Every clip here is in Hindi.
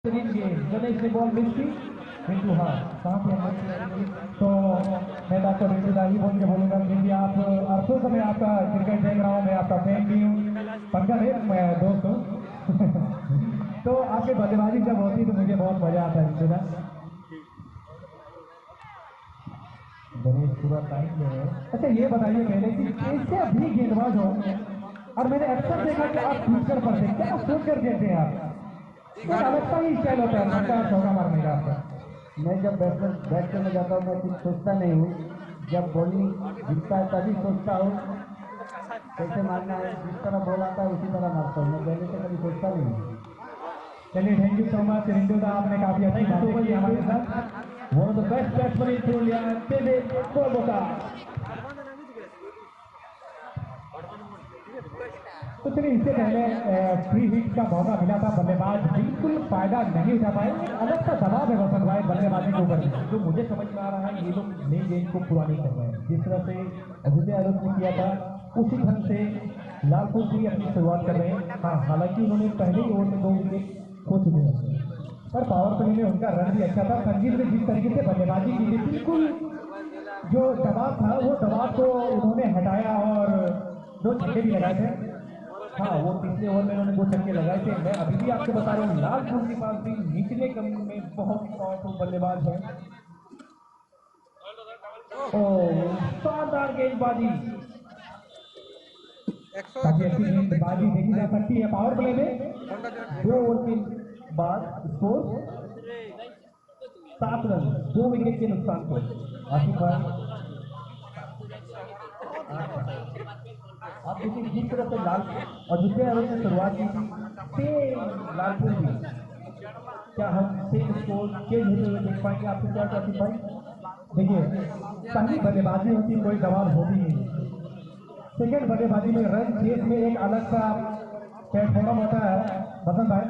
गणेश ने बॉल मिस की रिंकू, हाँ कहाँ पे हम तो मैं आपको रिंकू दा ही बोल के बोलूंगा क्योंकि आप अरसों से मैं आपका क्रिकेट देख रहा हूँ, मैं आपका फैन भी हूँ, पंखा नहीं मैं दोस्त हूँ तो आपके बल्लेबाजी जब होती तो मुझे बहुत मजा आता है रिंकू दा। गणेश पूरा टाइम में है। अच्छा ये बताइए पहले कि कैसे भी गेंदबाज हो, और मैंने अक्सर देखा कि आप फ्यूचर पर थे, क्या सोच कर खेलते हैं आप? एक अलग सा ही स्टाइल होता है छक्का चौका मारने का आपका। मैं जब बैट करने जाता हूँ मैं कुछ सोचता नहीं हूँ। जब बॉलिंग गिरता है तभी सोचता हूँ कैसे मारना है। जिस तरह बॉल आता है उसी तरह मारता हूँ। मैं पहले से कभी सोचता नहीं हूँ। चलिए thank you so much Rinku दा, आपने काफी अच्छी बातें की हमारे साथ। One of the best batsman in India David Kolkata. तो चलिए इससे पहले फ्री हिट का मौका मिला था, बल्लेबाज बिल्कुल फायदा नहीं उठा पाए। एक अलग सा दबाव है वसंत भाई बल्लेबाजी के ऊपर, जो मुझे समझ में आ रहा है ये लोग नई गेंद को पुरानी कर रहे हैं। जिस तरह से अजय आरोप ने किया था उसी ढंग से लालपुर भी अपनी शुरुआत कर रहे हैं। हाँ हालांकि उन्होंने पहले ही ओवर में 2 विकेट खो चुके हैं, पर पावर प्ले में उनका रन भी अच्छा था। संजीव ने जिस तरीके से बल्लेबाजी की थी, बिल्कुल जो दबाव था वो दबाव को उन्होंने हटाया और 2 छक्के भी लगाए थे। हाँ वो पिछले ओवर में उन्होंने 2 छक्के लगाए थे। मैं अभी भी आपको बता रहा हूँ लालपुर के पास भी निचले कम में बहुत ही पावरफुल बल्लेबाज है। ओ शानदार गेंदबाजी, काफी अच्छी गेंदबाजी देखी जा सकती है पावर प्ले में। 2 ओवर के बाद स्कोर 7 रन, 2 विकेट के नुकसान पे। आसिफ भाई आप देखिए जिस तरह से लाल और दूसरे ओवर से शुरुआत की थी, सेम लालपुर भी, क्या हम सेम स्कोर चेंज होते हुए देख पाएंगे आपके क्या आसिफ भाई? देखिए पहली बल्लेबाजी होती कोई दबाव होती नहीं, सेकंड बल्लेबाजी में रन चेस में एक अलग सा प्लेटफॉर्म होता है बसंत भाई,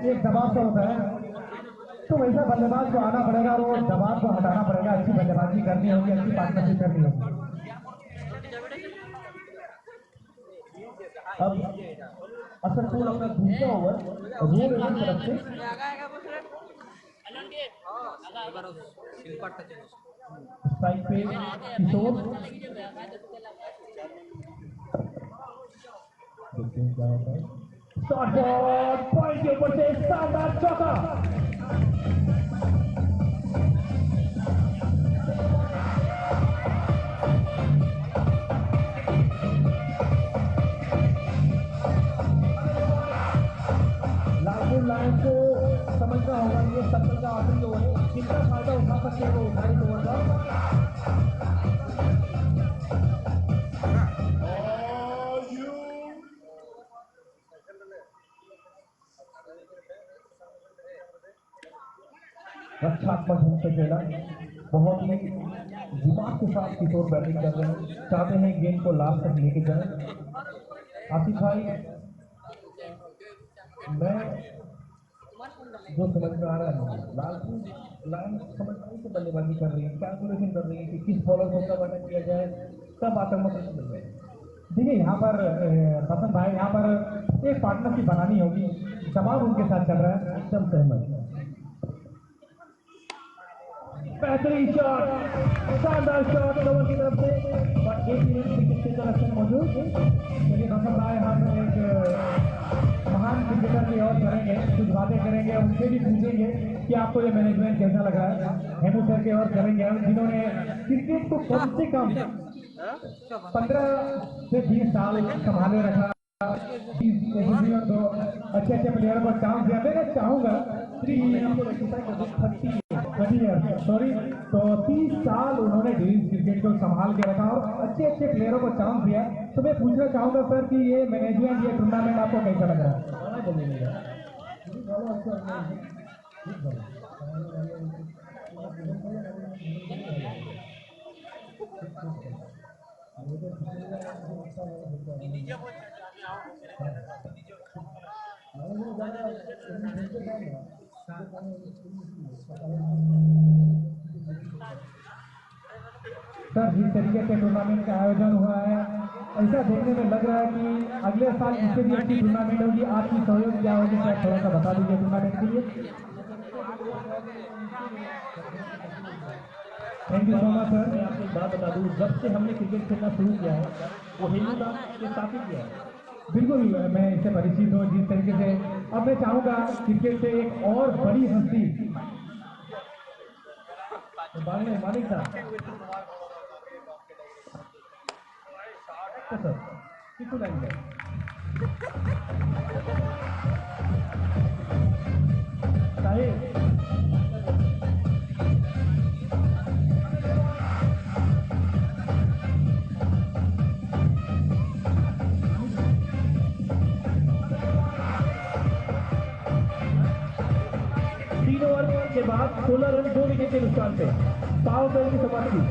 एक दबाव सा होता है। तो वैसा बल्लेबाज को आना पड़ेगा और वो दबाव को हटाना पड़ेगा। अच्छी बल्लेबाजी करनी होगी, अच्छी पार्टनरशिप करनी होगी। अब असरपुर अपना दूसरा ओवर रोल की तरफ से स्ट्राइक पे किशोर, देखते हैं क्या होता है। शॉट बॉल पॉइंट के ऊपर से शानदार चौका। लालपुर लाइन को समझना होगा ये सत्र का आखिरी ओवर है, जितना फायदा उठा सकते हैं वो उठाए इस ओवर का। रक्षात्मक ढंग से खेला, बहुत ही दिमाग के साथ किशोर बैटिंग कर रहे हैं, चाहते हैं गेंद को लास्ट तक लेके जाए। आसिफ भाई मैं जो समझ में आ रहा है लालपुर लाइन समझ नहीं से बल्लेबाजी कर रही है, कैलकुलेशन कर रही है कि किस बॉलर को कब अटैक किया जाए, कब आक्रामक किया जाए। देखिए यहाँ पर बसंत भाई यहाँ पर एक पार्टनरशिप बनानी होगी, दबाव उनके साथ चल रहा है, एकदम सहमत। बेहतरीन शॉट, शानदार शॉट कवर की तरफ से, और 1 मिनट क्रिकेट के कलेक्शन मौजूद। चलिए बसंत भाई हम एक महान क्रिकेटर की ओर करेंगे, कुछ बातें करेंगे, उनसे भी पूछेंगे कि आपको ये मैनेजमेंट कैसा लग रहा है। हेमू सर की ओर करेंगे हम, जिन्होंने क्रिकेट को कम से कम 15 से 20 साल संभाले रखा, तो अच्छे अच्छे प्लेयर को चांस दिया। मैं चाहूंगा 30 सॉरी, तो 30 साल उन्होंने क्रिकेट को संभाल के रखा और अच्छे अच्छे प्लेयरों को चांस दिया। तो मैं पूछना चाहूंगा सर कि ये मैनेजमेंट, ये टूर्नामेंट आपको कैसा लग रहा है? सर, जिस तरीके से टूर्नामेंट का आयोजन हुआ है, ऐसा देखने में लग रहा है कि अगले साल इससे भी अच्छी टूर्नामेंट होगी। आपकी सहयोग क्या होगी सर, थोड़ा सा बता दीजिए टूर्नामेंट के लिए। Thank you so much sir. मैं आपको एक बात बता दूं, जब से हमने क्रिकेट खेलना शुरू किया है वो हिंदुस्तान के साथ ही किया है। बिल्कुल, मैं इससे परिचित हूँ जिस तरीके से। अब मैं चाहूंगा क्रिकेट से एक और बड़ी हस्ती मालिक साहब सर किसको लाएंगे साहिब। तीन ओवर के बाद 16 रन 2 विकेट के नुकसान पे पाव की समाप्ति।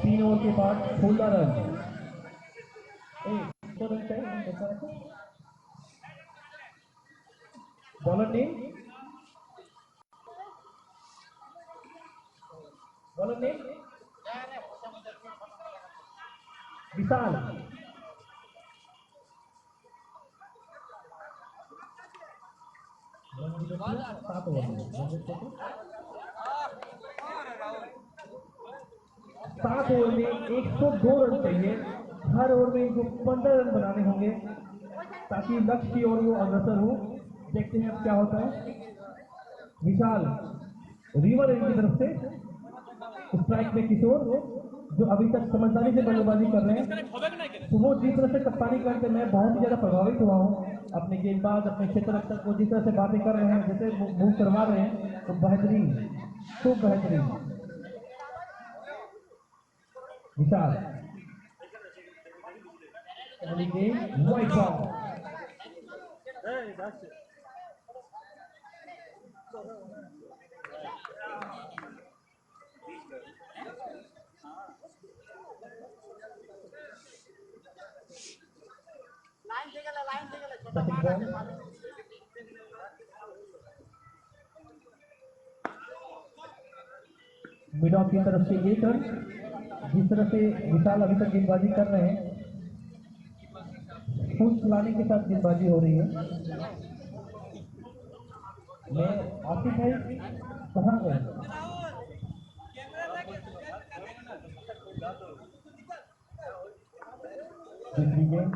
तीन ओवर के बाद 16 रन बॉलर ने विशाल। सात ओवर में 102 रन चाहिए। हर ओवर में इनको 15 रन बनाने होंगे ताकि लक्ष्य की ओर वो अग्रसर हो। देखते हैं अब क्या होता है। विशाल रिवर एंड की तरफ से स्ट्राइक में किशोर, जो अभी तक समझदारी से बल्लेबाजी कर रहे हैं। तो वो जिस तरह से कप्तानी करते मैं बहुत ही ज्यादा प्रभावित हुआ हूँ। अपने गेंदबाज अपने क्षेत्र रक्षक को जिस तरह से बातें कर रहे हैं, जैसे मूव करवा रहे हैं, तो बेहतरीन, खूब बेहतरीन। विशाल वाइट बॉल। मिड ऑफ की तरफ से 1 रन। जिस तरह से विशाल अभी तक गेंदबाजी कर रहे हैं, फुल चलाने के साथ गेंदबाजी हो रही है। मैं आसिफ भाई कहाँ गए? दूसरी गेंद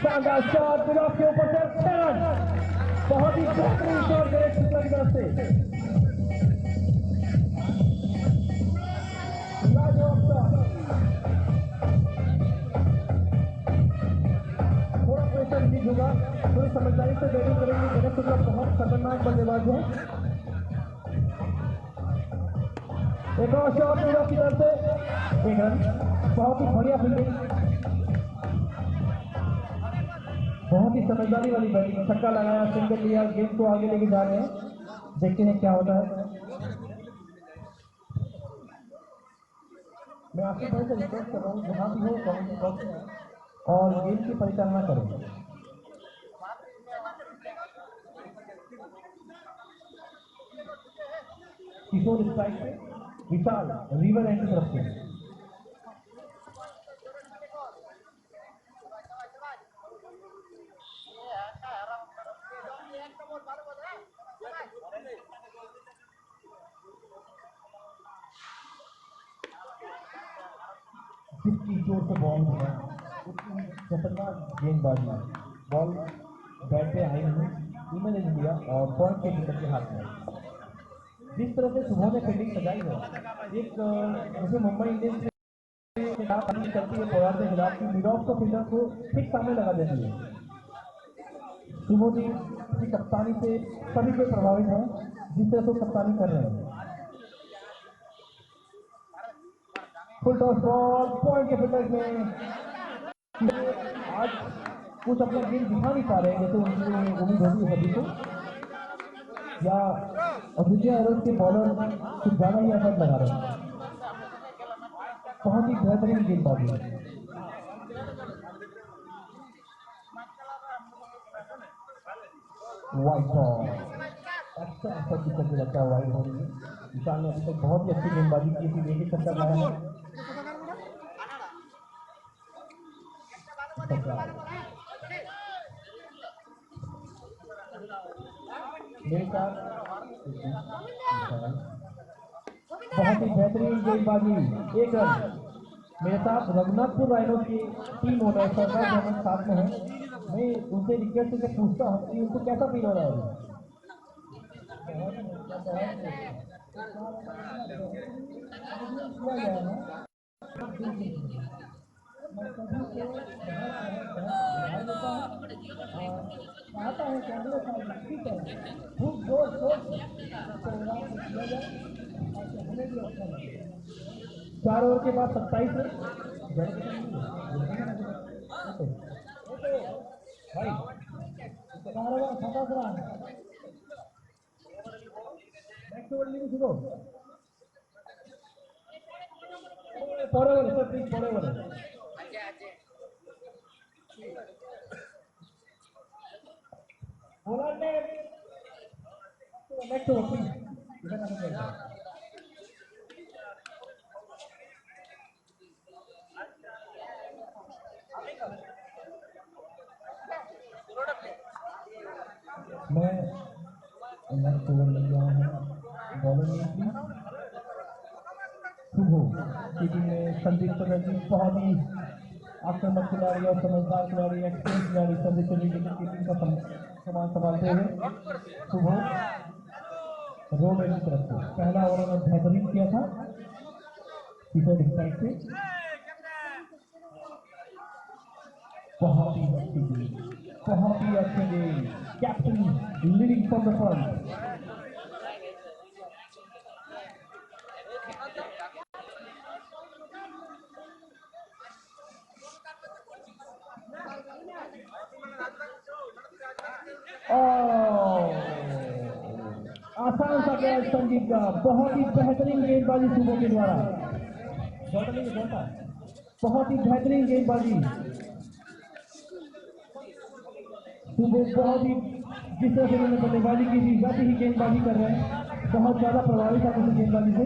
शानदार शॉट मिड ऑफ के ऊपर से 6 रन। बहुत ही बेहतरीन शॉट ग्रेट शुक्ला की तरफ से। लाजवाब शॉट। थोड़ा प्रेशर रिलीज होगा, थोड़ी समझदारी से बैटिंग करेंगे। गणेश शुक्ला बहुत खतरनाक बल्लेबाज है। एक और शॉट मिड ऑफ की तरफ से 1 रन। बहुत ही बढ़िया फील्डिंग, बहुत ही समझदारी वाली बैटिंग। छक्का लगाया, सिंगल लिया, गेंद को आगे लेके जा रहे हैं। देखते हैं क्या होता है। मैं आपके भाई से रिक्वेस्ट कर रहा हूँ, जहाँ भी हो कमेंट्री बॉक्स में और गेंद की परिचालना करें। किशोर स्ट्राइक पे, विशाल रिवर एंड की तरफ से। जितनी जोर से बॉल हुआ उतनी खतरनाक गेंदबाजी। बॉल बैट पे आई नहीं, ईमेल इंडिया और पॉइंट के विकेट के हाथ में। जिस तरह से सुबह ने फील्डिंग सजाई है, एक जैसे मुंबई इंडियंस के खिलाफ करती है पोलार्ड के खिलाफ की, मिड ऑफ को फील्डर को ठीक सामने लगा देती है। सुबह की कप्तानी से सभी को प्रभावित है, जिस तरह से कप्तानी कर रहे हैं। फुल टॉस बॉल पॉइंट के फील्डर में आज कुछ अपना गेम दिखा नहीं पा रहे हैं, जैसे उनकी उम्मीद होगी सभी को, या अद्वितीय एरोज के बॉलर कुछ ज्यादा ही एफर्ट लगा रहे हैं। बहुत ही बेहतरीन गेंदबाजी। वाइड बॉल, अच्छा विकेट लगता है, वाइड हो रही है। विशाल ने अभी तक बहुत ही अच्छी गेंदबाजी की थी, एक चक्कर लाया है। मेरे साथ बहुत ही बेहतरीन गेंदबाजी, एक रन। मेरे साथ रघुनाथपुर राइनोज की टीम ओनर सरदार अहमद साथ में है। मैं उनसे रिक्वेस्ट करके पूछता हूँ कि उनको कैसा फील हो रहा है अभी? चाहता है कि अगले साल इसी तरह खूब जोर शोर से प्रोग्राम को किया जाए ताकि हमें भी अच्छा लगे। 4 ओवर के बाद 27 भाई 4 ओवर 27 रन। नेक्स्ट ओवर नहीं शुरू पड़े ओवर सर, प्लीज पड़े ओवर बोला ने नेक्स्ट ओवर प्लीज। मैं नेक्स्ट ओवर लग गया हूँ। बॉलिंग में प्लीज शुभ की टीम में संदीप चटर्जी बहुत ही आक्रामक खिलाड़ी और समझदार खिलाड़ी, एक्सपीरियंस खिलाड़ी संदीप चटर्जी की टीम का सामान संभालते हुए शुभ रोड की तरफ से पहला ओवर में बेहतरीन किया था किशोर साइड से। बहुत ही अच्छी गेंद, बहुत ही अच्छी गेंद, captain leading from the front. आसान सा कैच संदीप का, बहुत ही बेहतरीन गेंदबाजी सुबह के द्वारा। बहुत ही बेहतरीन गेंदबाजी सुबह, बहुत ही जिस तरह से उन्होंने बल्लेबाजी की थी वैसे ही गेंदबाजी कर रहे हैं। बहुत ज्यादा प्रभावित था उस गेंदबाजी से।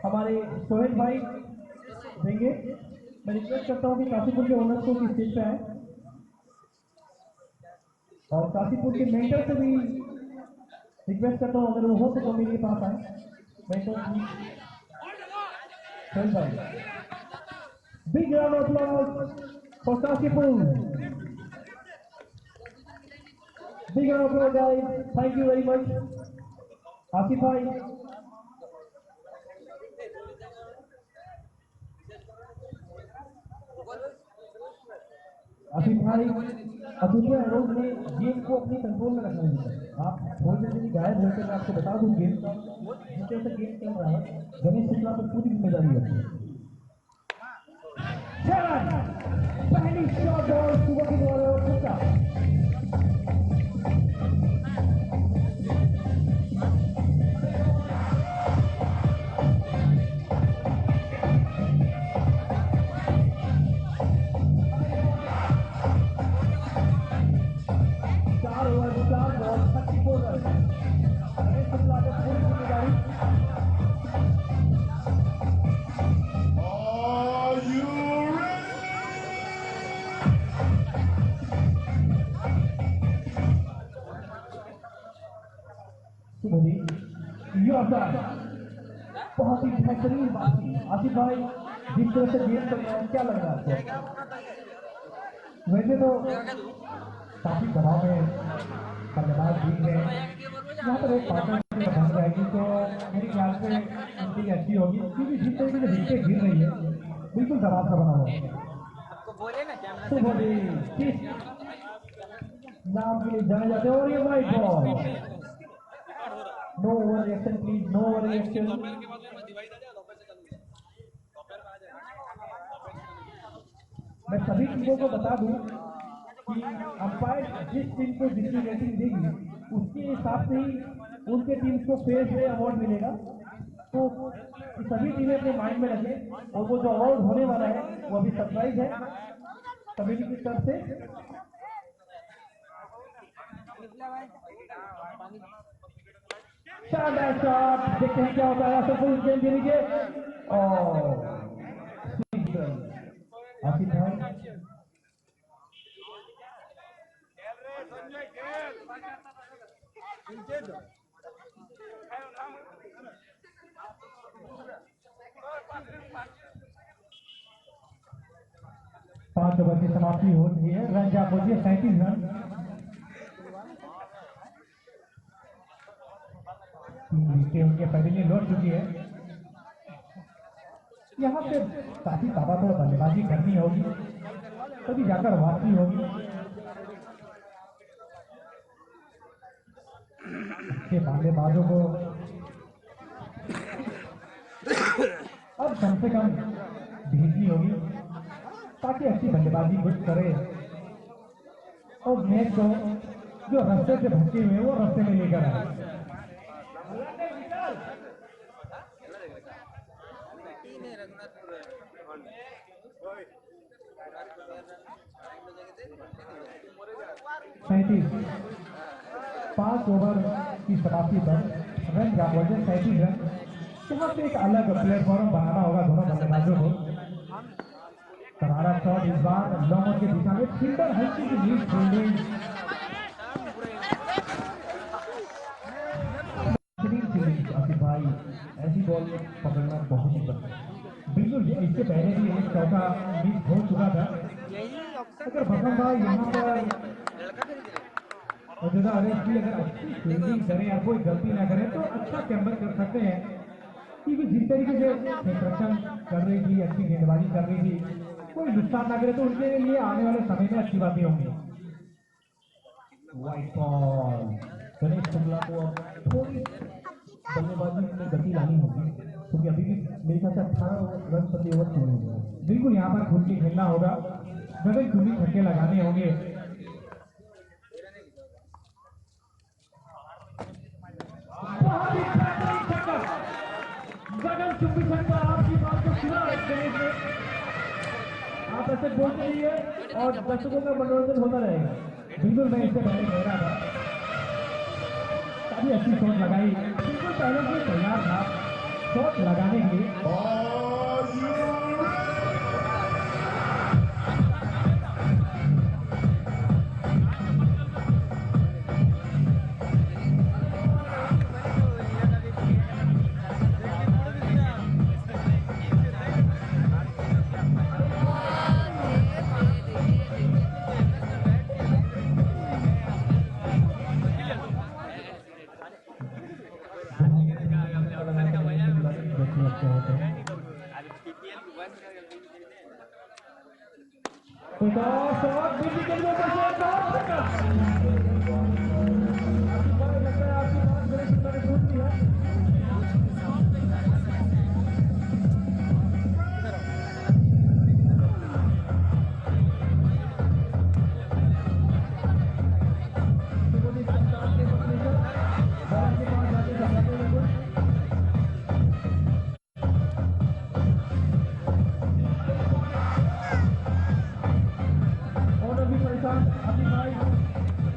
हमारे सोहेल भाई देंगे। मैं रिक्वेस्ट करता हूँ कि काशीपुर के ओनर को भी स्टेज पे आए और काशीपुर के मेंटर से भी रिक्वेस्ट करता हूँ अगर वो हो तो मेरे पास आए। मेंटर सोहेल भाई, big round of applause for Kashipur. Big round of applause guys, thank you very much. Asif भाई, आसिफ भाई अतुल्य एरोज ने गेम को अपनी कंट्रोल में रखना है। आप थोड़ी देर के लिए गायब होकर मैं आपको बता दूं गेम का जिस तरह से गेम चल रहा है गणेश शुक्ला पर पूरी जिम्मेदारी है। पहली शॉट बॉल सुबह की बॉल और छक्का। Your time. बहुत ही बेहतरीन बात थी आसिफ भाई, जिस तरह से गेम चल रहा है, क्या लग रहा है आपको? वैसे तो काफी दबाव में बल्लेबाज जीत रहे हैं, यहाँ पर एक पार्टनरशिप बन जाएगी तो मेरे ख्याल से उनकी अच्छी होगी, क्योंकि जिस तरीके से विकेट गिर रही है बिल्कुल दबाव सा बना हुआ है। तो बोले किस नाम के लिए जाने जाते हैं, और ये white ball, no over reaction please, no over reaction. मैं सभी टीमों को बता दूं कि अंपायर जिस टीम को जितनी रेटिंग देगी उसके हिसाब से ही उनके टीम को फेयर प्ले अवार्ड मिलेगा। तो सभी टीमें अपने माइंड में रखें, और वो जो अवार्ड होने वाला है वो अभी सरप्राइज है कमेटी की तरफ से। शानदार शॉट, देखते हैं क्या होता है। सफल गेंद के नीचे और आसिफ भाई 5 ओवर की समाप्ति हो रही है, रन जा पहुंची है 37 रन। उनके पहले लौट चुकी है, यहाँ पे काफी ताबड़तोड़ बल्लेबाजी करनी होगी तभी जाकर वापसी होगी। के बल्लेबाजों को अब कम से कम भेजनी होगी ताकि अच्छी बल्लेबाजी कुछ करे और मैच को जो रास्ते से भटके हुए वो रास्ते में लेकर आए। सैंतीस 5 ओवर की समाप्ति पर रन जा पहुंचे 37 रन। यहाँ पे एक अलग प्लेटफॉर्म बनाना होगा दोनों बल्लेबाजों को। करारा शॉट इस बार लॉन्ग के दिशा में, फील्डर हल्की की लीड फील्डिंग, आसिफ भाई ऐसी बॉल पकड़ना बहुत ही पसंद। बिल्कुल इससे पहले भी एक चौका मिस हो चुका था। अगर भगवान भाई यहाँ पर मौजूदा अरेस्ट की अगर अच्छी फील्डिंग करें या कोई गलती ना करें तो अच्छा कैम्बर कर सकते हैं, क्योंकि जिस तरीके से कंस्ट्रक्शन कर रही थी, अच्छी गेंदबाजी कर रही थी, कोई नुकसान ना करे तो उनके लिए आने वाले समय में अच्छी बातें होंगी। व्हाइट बॉल, गणेश शुक्ला को थोड़ी बल्लेबाजी में गति लानी होगी, क्योंकि अभी भी मेरे ख्याल से 18 रन प्रति ओवर खेलने होंगे। बिल्कुल यहाँ पर खुद के खेलना होगा, गगन चुनी छक्के लगाने होंगे। गगन चुम्बी छक्का, आपकी बात को सुना गणेश ने, आप ऐसे बोलते रहिए और दर्शकों का मनोरंजन होता रहेगा। बिल्कुल मैं इससे पहले कह रहा था, काफी अच्छी शॉट लगाई, बिल्कुल पहले से तैयार था शॉट लगाने के लिए।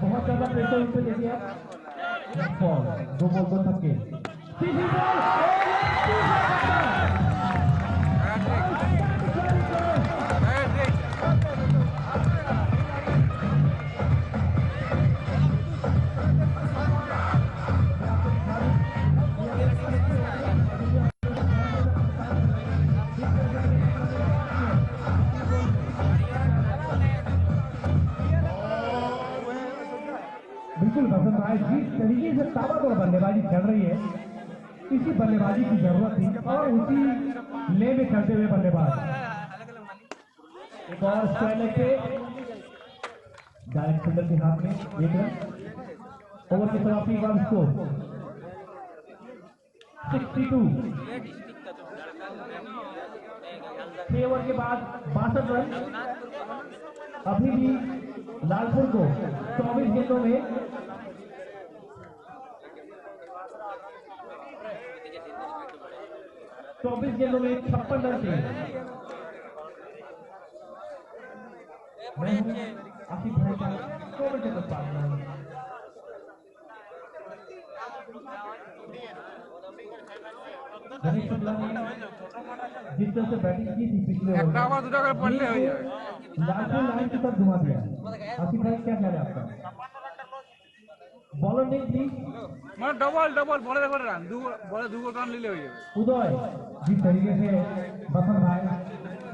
बहुत ज्यादा प्रेशर उस पर देखिए, दो बॉल को थके बिल्कुल बसंत भाई, जिस तरीके से ताबड़तोड़ बल्लेबाजी चल रही है, इसी बल्लेबाजी की जरूरत थी और उसी ले में चलते हुए बल्लेबाज। एक और स्क्वायर लेग पे डायरेक्ट फील्डर के हाथ में 1 रन। ओवर की समाप्ति के बाद स्कोर 62। 6 ओवर के बाद 62 रन। अभी भी लालपुर को 24 गेंदों में 56 रन चाहिए। मैं हूं आसिफ भाई का कमेंटेटर पार्टनर। गणेश शुक्ला ने जिस तरह से बैटिंग की थी पिछले ओवर में, लालपुर लाइन की तरफ घुमा दिया। आसिफ भाई क्या ख्याल है आपका? बॉलर नहीं थी মানে ডবল ডবল বলে করে রান বলে দুটো রান নিলে হয়ে যাবে। उदय, जिस तरीके से बसंत भाई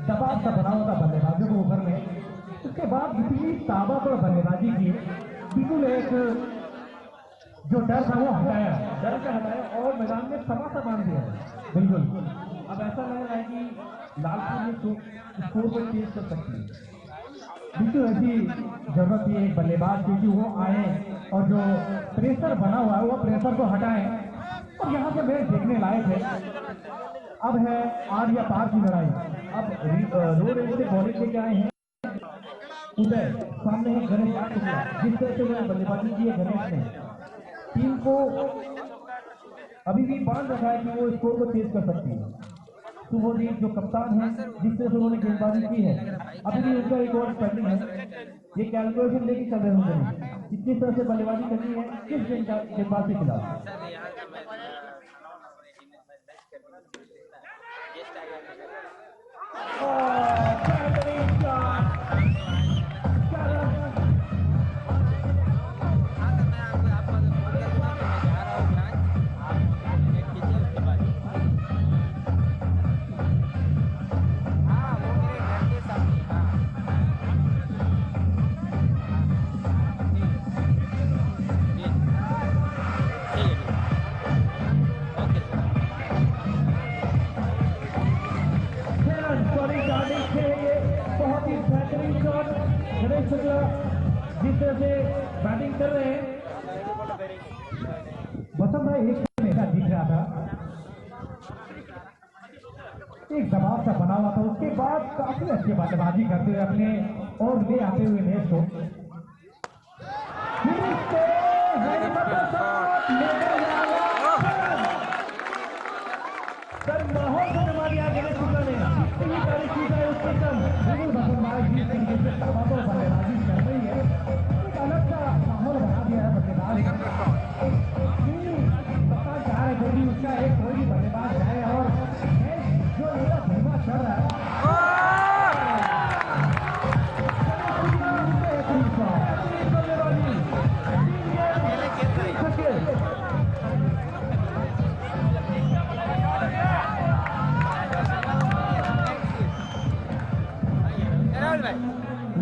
दबाव सा बना हुआ था बल्लेबाजों को ऊपर में, उसके बाद इतनी ताबड़तोड़ बल्लेबाजी की, बिल्कुल एक जो डर था वो हटाया, डर से हटाया और मैदान में समा बांध दिया। बिल्कुल अब ऐसा लग रहा है कि लालपुर ने स्कोर को तेज कर सकती है। बिल्कुल ऐसी जरूरत थी एक बल्लेबाज की कि वो आए और जो प्रेशर बना हुआ है वो प्रेशर को हटाएं। और यहाँ से मैच देखने लायक है। अब है आर या पार की लड़ाई। अब रोड एंड से बॉलिंग लेके आए हैं उदय, सामने है गणेश शुक्ला। जिस तरह से उन्होंने बल्लेबाजी की है गणेश ने, टीम को अभी भी बांध रखा है कि वो स्कोर को तेज कर सकती है। शुभदीप जो कप्तान है, जिस तरह से उन्होंने गेंदबाजी की है, अभी भी उनका एक और पेंडिंग है। ये कैलकुलेशन लेके चल रहे होंगे कि किस तरह से बल्लेबाजी करनी है किस गेंदबाज के खिलाफ। गणेश शुक्ला जिस तरह से बैटिंग कर रहे हैं, बसंत भाई एक ऐसा दिख रहा था, एक दबाव सा बना हुआ था, उसके बाद काफी अच्छी बल्लेबाजी करते हुए अपने और ले आते हुए मैच को सर माहौल को जमा दिया गणेश शुक्ला ने। इतनी तारीफ की जाए उसके कम। बिल्कुल बसंत भाई जिस तरीके से तबादला बल्लेबाजी कर रही है, एक अलग सा माहौल बना दिया है बल्लेबाज। पता चाह रहे थे कि उसका एक कोई भी बल्लेबाज जाए और जो मेरा धीमा चल रहा है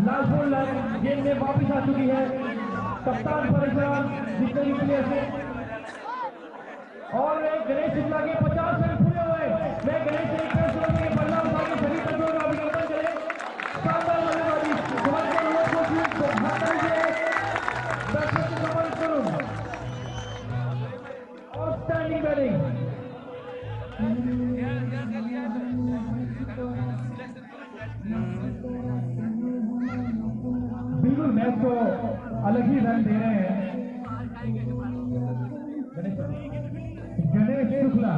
लालपुर गेंद में वापिस आ चुकी है। कप्तान परेशान जितने प्लेयर से और गणेश शुक्ला के 50 रन पूरे हुए। मैं गणेश के बल्ला उठा के सभी बच्चों का अभिनंदन करें। शानदार बल्लेबाजी दर्शक को समर्पित करूं और स्टैंडिंग बैटिंग। बिल्कुल मैच को अलग ही रन दे रहे हैं गणेश शुक्ला।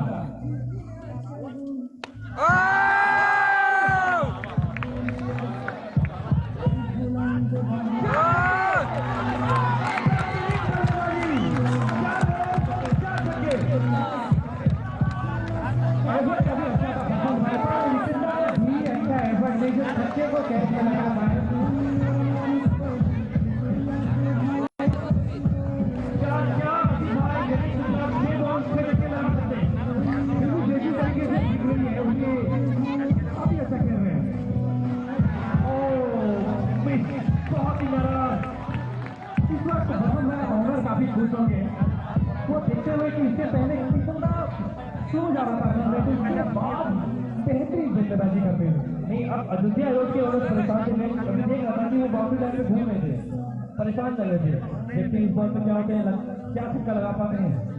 छक्के को कैसे लगा पाए क्या खुश होंगे वो देखते हुए कि इससे पहले कितना स्लो जा रहा था लेकिन इसके बाद बेहतरीन बल्लेबाजी करते हुए नहीं अब अयोध्या आयोग के और परेशान थे मैं देख रहा था कि वो बाउंड्री लाइन में घूम रहे थे परेशान लग रहे थे देखते इस बॉल में क्या होते हैं क्या छक्का लगा पाते हैं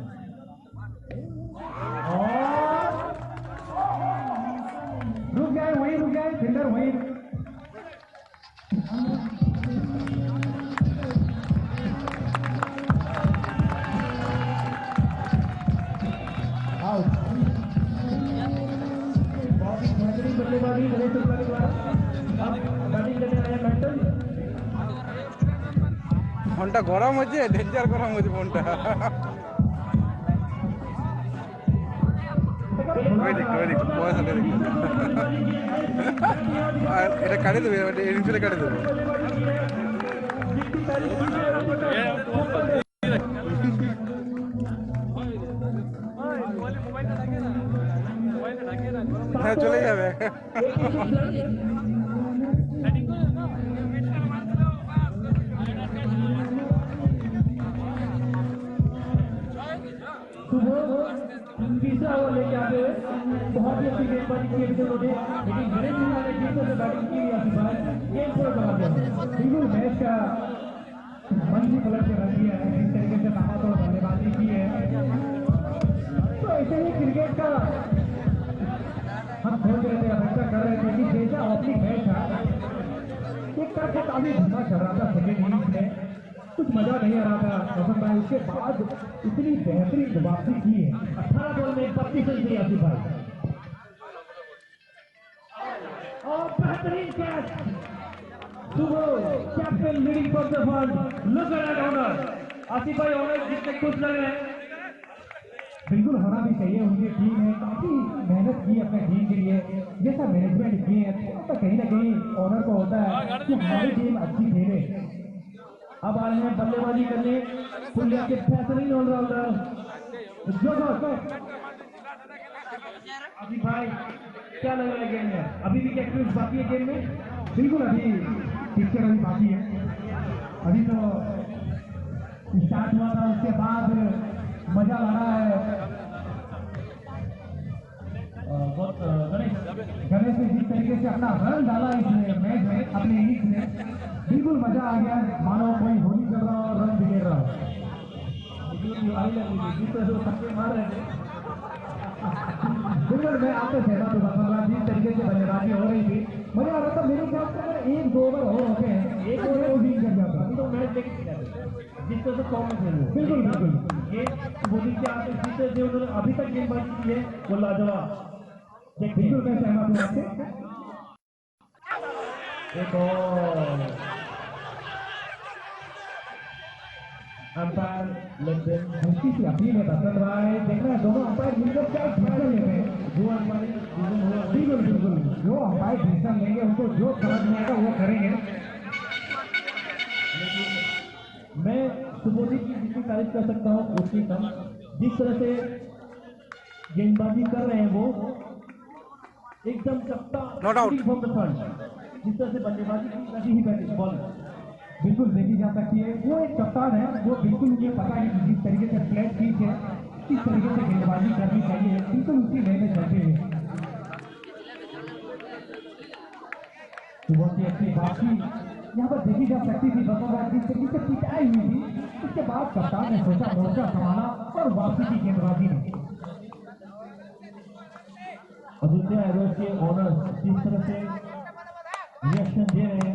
और रुक गए फील्डर वहीं आउट बहुत ही बेहतरीन बल्लेबाजी गणेश शुक्ला के द्वारा अब बैटिंग करने आया मेंटल ফোনটা গরম হচ্ছে ডেঞ্জার গরম হচ্ছে ফোনটা আর এটা কাটে দেবে এডিশনে কাটে দেবে হ্যাঁ চলে যাবে तीसरा ओवर लेके आते हुए बहुत ही अच्छी गेंदबाजी की अभी उन्होंने लेकिन गणेश सिन्हा ने जीतों से बैटिंग की गेम पूरा करा दिया बिल्कुल मैच का मन भी पलट के रख दिया है जिस तरीके से ताबड़तोड़ बल्लेबाजी की है तो ऐसे ही क्रिकेट का हम सोच रहे थे अपेक्षा कर रहे थे कि जैसा ओपनिंग मैच था एक तरफ से काफी धीमा चल रहा था सेकेंड इनिंग्स में कुछ मजा नहीं आ रहा था रोशन भाई उसके बाद इतनी बेहतरीन वापसी की है 18 बॉल में 32 रन दिए आसिफ भाई और बेहतरीन कैच सुबह captain leading for the front look at honour Asif भाई ऑनर जितने खुश लग रहे हैं बिल्कुल होना भी चाहिए उनकी टीम है काफी मेहनत की अपने टीम के लिए जैसा मैनेजमेंट किए है तो कहीं ना कहीं ऑनर को होता है कि हमारी टीम अच्छी खेले अब आ रहे हैं बल्लेबाजी करने पुलिया के बेहतरीन ऑलराउंडर अभी भाई क्या लग रहा है गेम में अभी भी एक्सपीरियंस बाकी है गेम में बिल्कुल अभी पिक्चर अभी बाकी है अभी तो स्टार्ट हुआ था उसके बाद मजा आ रहा है गणेश ने जिस तरीके से अपना रन डाला इस मैच में अपने इनिंग्स में बिल्कुल मजा आ गया मानो कोई होली कर रहा और रन बिखेर रहा जिस तरह से सबके मार रहे थे बिल्कुल मैं आपसे सहमत हूँ जिस तरीके से बल्लेबाजी हो रही थी मजा आ रहा था मेरे ख्याल से अगर 1-2 ओवर हो होते हैं एक ओवर वो विन कर जाता अभी तो मैच देख जिस तरह से फॉर्म में खेल बिल्कुल बिल्कुल ये मोदी के आते जिस तरह से उन्होंने अभी तक गेंदबाजी की है वो लाजवाब बिल्कुल मैं सहमत हूँ आपसे एक और अंपायर लेकिन मुश्किल सी अपील है बसंत भाई देखना है दोनों अंपायर मिलकर क्या डिसीजन लेते हैं जो अंपायर बिल्कुल बिल्कुल जो अंपायर डिसीजन लेंगे उनको जो समझ में आएगा वो करेंगे मैं सुबोधी की जितनी तारीफ कर सकता हूँ उतनी कम जिस तरह से गेंदबाजी कर रहे हैं वो एकदम चपटा फ्रॉम द फ्रंट जिस तरह से बल्लेबाजी की वैसी ही बैटिंग बॉल बिल्कुल देखी जा सकती है वो एक कप्तान है वो बिल्कुल मुझे पता है कि जिस तरीके से फ्लैट पिच है किस तरीके से गेंदबाजी करनी चाहिए बिल्कुल उसी वे में चलते हैं बहुत ही अच्छी बाकी यहाँ पर देखी जा सकती थी बसंत जिस तरीके से पिटाई हुई थी उसके बाद कप्तान ने सोचा मोर्चा संभाला और वापसी की गेंदबाजी में अयोध्या एरोज के ऑनर्स जिस तरह से रिएक्शन दे रहे हैं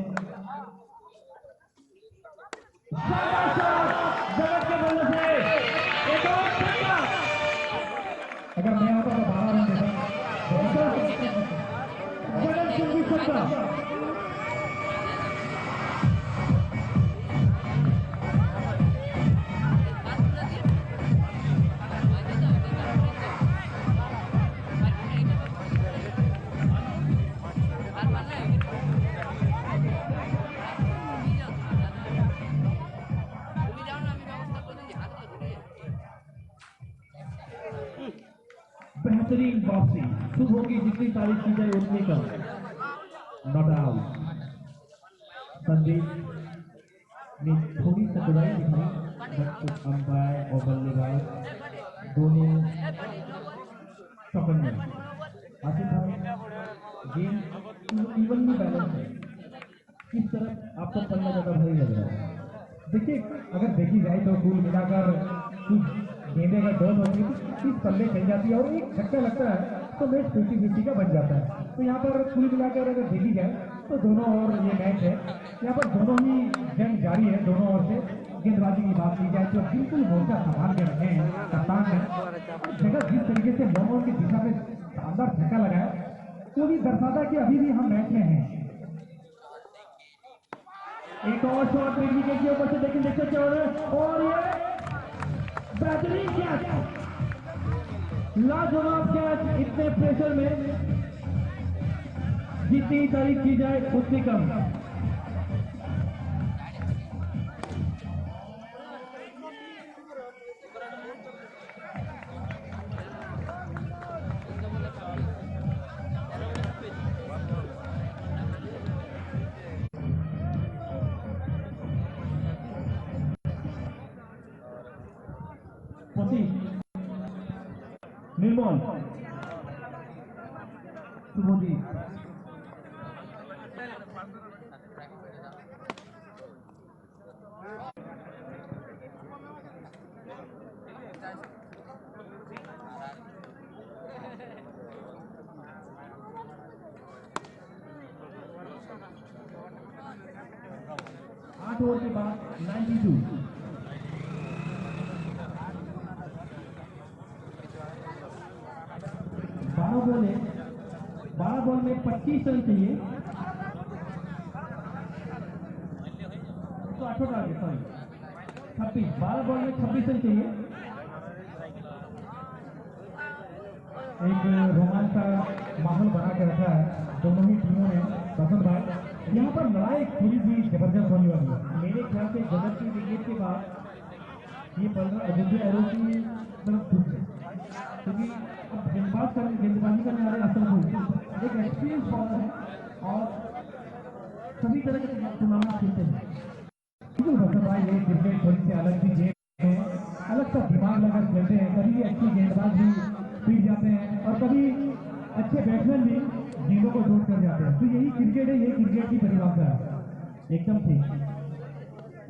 जगत के बल्ले से एक और छक्का अगर मैं आता तो 12 रन देता जगत सिंह भी छक्का बेहतरीन वापसी सुबह की जितनी तारीफ की जाए उतनी कम नॉट आउट संदीप ने थोड़ी सा जुदाई दिखाई अंपायर और बल्लेबाज दोनों चौकन्ने। आसिफ भाई गेम इवनली बैलेंस है, किस तरफ आपको पल्ला ज्यादा भारी लग रहा है? देखिए अगर देखी जाए तो कुल मिलाकर गेंदे का डॉट होती है तो 30 पल्ले चल जाती है और एक झटका लगता है तो मैच 50-50 का बन जाता है। तो यहाँ पर कुल मिलाकर अगर देखी जाए तो दोनों ओर ये मैच है, यहाँ पर दोनों ही जंग जारी है दोनों ओर से। गेंदबाजी की बात की जाए तो बिल्कुल मोर्चा संभाल के रखे हैं कप्तान ने, जगह जिस तरीके से बॉलों की दिशा में शानदार छक्का लगाया वो भी दर्शाता कि अभी भी हम मैच में हैं। एक और शॉट विकेट के ऊपर से लेकिन देख सकते हो और ये बेहतरीन कैच, लाजवाब कैच। इतने प्रेशर में जितनी तारीफ की जाए उतनी कम। निर्मल शुभदीप आठ ओवर के बाद 92। 12 बॉल में 25 रन चाहिए तो 8 टारगेट सॉरी 26, 12 बॉल में 26 रन चाहिए। एक रोमांच का माहौल बना के रखा है दोनों ही टीमों ने। पसंद भाई यहाँ पर लड़ाई थोड़ी सी जबरदस्त होने वाली है मेरे ख्याल से। जगत की विकेट के बाद ये पल अजिंक्य एरो की तरफ झुक है क्योंकि गेंदबाजी करने वाले असल एक एक्सपीरियंस बॉलर है और सभी तरह के टूर्नामेंट खेलते हैं। बिल्कुल बसंत भाई ये क्रिकेट थोड़ी सी अलग सी गेम है, अलग सा दिमाग लगा खेलते हैं। कभी अच्छी गेंदबाज भी पीट जाते हैं और कभी अच्छे बैट्समैन भी गेंदों को जोड़ कर जाते हैं। तो यही क्रिकेट है, ये क्रिकेट की परिभाषा है एकदम ठीक।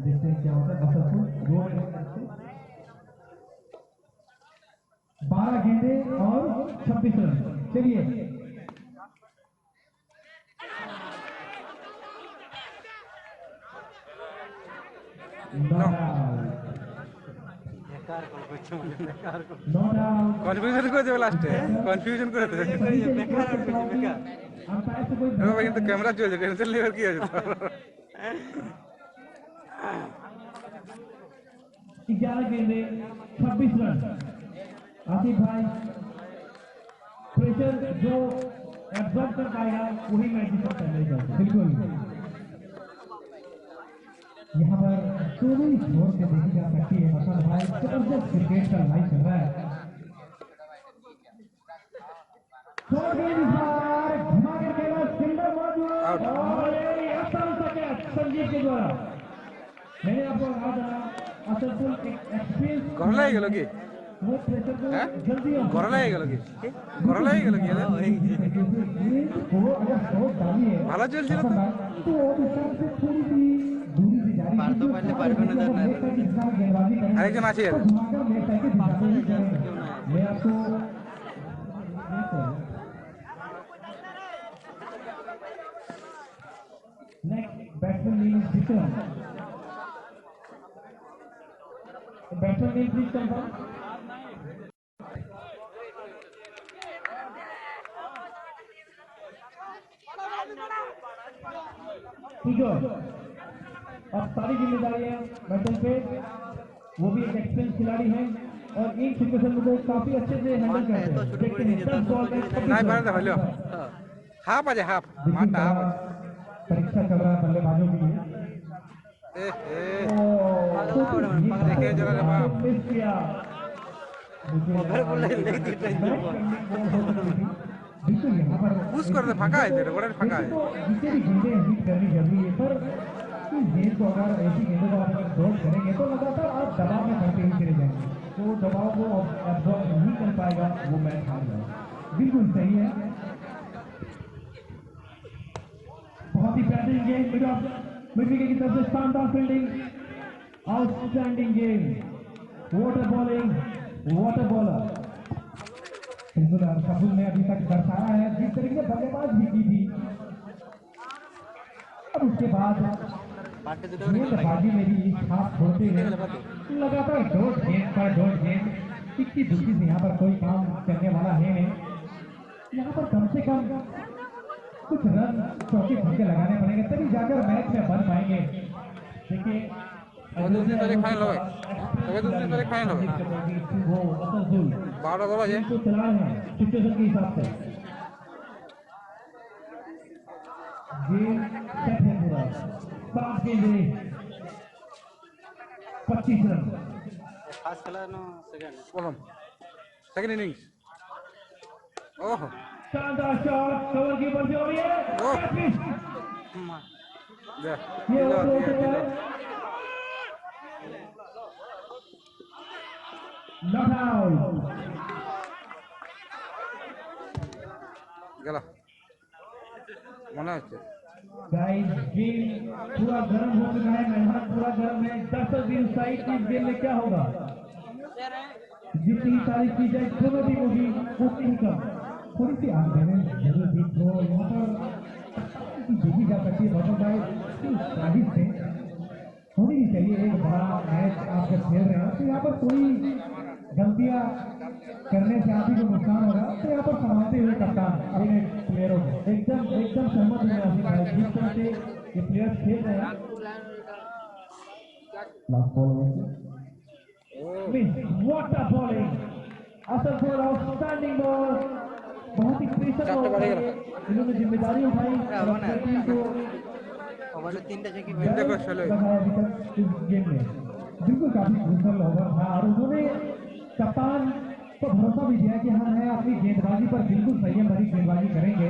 देखते हैं क्या होता है। असलपुर 12 गेंदे और 26 रन। चलिए কনফিউশন করে দেবে লাস্টে, কনফিউশন করে দেবে। ভাই কিন্তু ক্যামেরা চলছে, টেনশন নেওয়ার কি আছে? 11 गेंदे 26 रन। आसिफ भाई प्रेशर जो एब्जॉर्ब कर पाएगा वही मैच जीत सकता है। बिल्कुल यहाँ पर दोनों ही छोर से देखी जा सकती है। बसंत भाई जबरदस्त क्रिकेट का लड़ाई चल रहा है। घुमा कर खेला सिंगल मौजूद और संजीव के द्वारा। मैंने आपको कहा था असलपुर एक्सपीरियंस গরলা হয়ে গেল কি? वो प्रेशर को হ্যাঁ जल्दी গরলা হয়ে গেল কি? গরলা হয়ে গেল কি? वो अगर शॉट डाली है ভালো চলছিল তো। तो हिसाब से थोड़ी सी दूरी से जा रही है। আরেকজন আছে এর। मैं आपको next batsman name is Vikram. Batsman name please confirm. ठीक है अब सारी जिम्मेदारियां बैटल पे, वो भी एक एक्सपीरियंस खिलाड़ी हैं और एक सिचुएशन को काफी अच्छे से हैंडल करते हैं। देखते हैं 10 बॉल में নাই পারে হলো হাফ আছে, হাফ মাঠটা হাফ আছে। परीक्षा चल रहा है बल्लेबाजों के लिए। দেখে চলো রে বাপ। मिस किया बिल्कुल यहाँ पर পুশ করে দে, ফাঁকা আছে রে, গোড়ার ফাঁকা আছে। जिसे भी गेंदें हिट करनी जरूरी है पर कि गेंद को अगर ऐसी गेंदों को आप अगर डॉट करेंगे तो लगातार आप दबाव में बढ़ते ही चले जाएंगे, तो दबाव को एब्जॉर्ब नहीं कर पाएगा, वो मैच हार जाएगा। बिल्कुल सही है, बहुत ही बेहतरीन गेम मिडविकेट की तरफ से, शानदार fielding, outstanding game, water bowling, water bowler. Kapoor ने अभी तक दर्शाया है जिस तरीके से बल्लेबाज भी की थी, अब उसके बाद गेंदबाजी में भी छाप छोड़ते हुए लगातार डॉट गेंद पर डॉट गेंद, इक्की दुक्की से यहाँ पर कोई काम करने वाला है नहीं। यहाँ पर कम से कम कुछ रन चौके छक्के लगाने पड़ेंगे तभी जाकर मैच में बन पाएंगे। देखिए दूसरी तारीख फाइनल होगा, तभी दूसरी तारीख फाइनल होगा। 12 बजे चला रहे हैं सिचुएशन के हिसाब से, गेम सेट है पूरा, 5 गेंदें 25 रन। फास्ट खेला ना प्रथम सेकंड इनिंग्स। ओह शानदार शॉट कवर की ऊपर से, और ये ओवर होता है, नॉट आउट। गला मना है गाइस गेम पूरा गर्म हो चुका है, मैदान पूरा गर्म है। 10 दिन साइड की गेम में क्या होगा, जितनी तारीफ की जाए दोनों टीमों की उतनी ही कम, थोड़ी सी आग देने जरूर थी, तो यहाँ पर देखी जा सकती है बसंत भाई साजिश से होनी नहीं चाहिए। एक बड़ा मैच आप जब खेल रहे हैं तो यहाँ पर कोई गलतियां करने से आप ही को नुकसान होगा, तो यहाँ पर संभालते हुए कप्तान अपने प्लेयरों को एकदम सहमत हुए आसिफ भाई, जिस तरह से ये प्लेयर्स खेल रहे हैं। Last ball what a bowling, असल फॉर आउटस्टैंडिंग बॉल, बहुत ही प्रेशर इन्होंने जिम्मेदारी उठाई टीम को इस गेम में, बिल्कुल काफी क्रूशल ओवर था और उन्होंने कप्तान को भरोसा भी दिया कि हम है अपनी गेंदबाजी पर बिल्कुल संयम भरी गेंदबाजी करेंगे।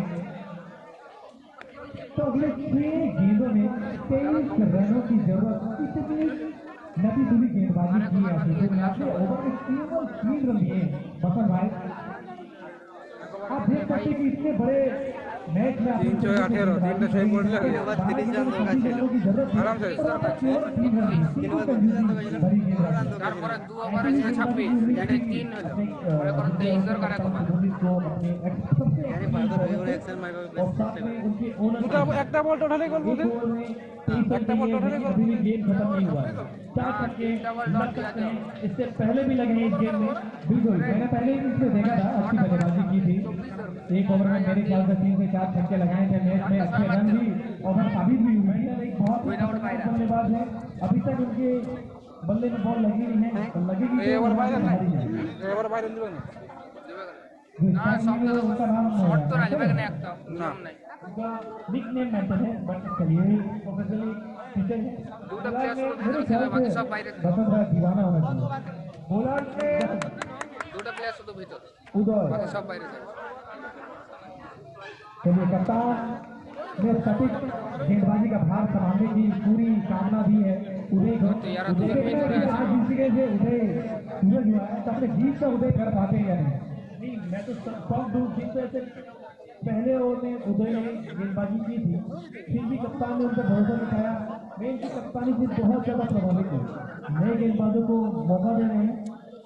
तो अगले 6 गेंदों में 23 रनों की जरूरत, इतनी नदी धुली गेंदबाजी की आपने ओवर में केवल 3 रन दिए बसंत भाई। आप देख सकते कि इतने बड़े मैच में 318 3 बोल लगे आराम से তারপরে 2 ওভারে 26 যেটা 3 হলো মনে করুন 23 দরকার এখন একটা বল টোটালি গোল বলতে একটা বল টোटाली गोल, अभी भी गेम खत्म नहीं हुआ है। 4 छक्के इससे पहले भी लगे इस गेम में, बिल्कुल मैंने पहले ही इसमें देखा था, अच्छी बल्लेबाजी की थी। एक ओवर में मेरे ख्याल से 3 से 4 छक्के लगाए थे, मैच में अच्छे रन भी ओवर साबित भी हुई है। एक बहुत बल्लेबाज है, अभी तक उनके बल्ले में बॉल लगी नहीं है, तो लगेगी ओवर बाय रन না সব শর্ট তো রাখবে না একটা নিয়ম নাই निकनेम मेंशन है, बट चलिए प्रोफेशनली टीचर দুটো প্লেয়ার শুধু ভিতরে ছিল বাকি সব বাইরে ছিল बसंत भाई दीवाना होना चाहिए। बॉलर से দুটো প্লেয়ার শুধু ভিতরে उदय, বাকি সব বাইরে ছিল चलिए कप्तान ने सटीक गेंदबाजी का भार संभालने की पूरी कामना भी है। उदय को आज जिस जगह से उदय सूरज हुआ है तो अपने जीत से उदय कर पाते हैं या नहीं, मैं तो शौक दूँ जिस तरह से पहले ओवर में उदय ने गेंदबाजी की थी, फिर भी कप्तान ने उनका भरोसा दिखाया। मैं इनकी कप्तानी से बहुत ज़्यादा प्रभावित हूँ। नए गेंदबाजों को मौका दे रहे हैं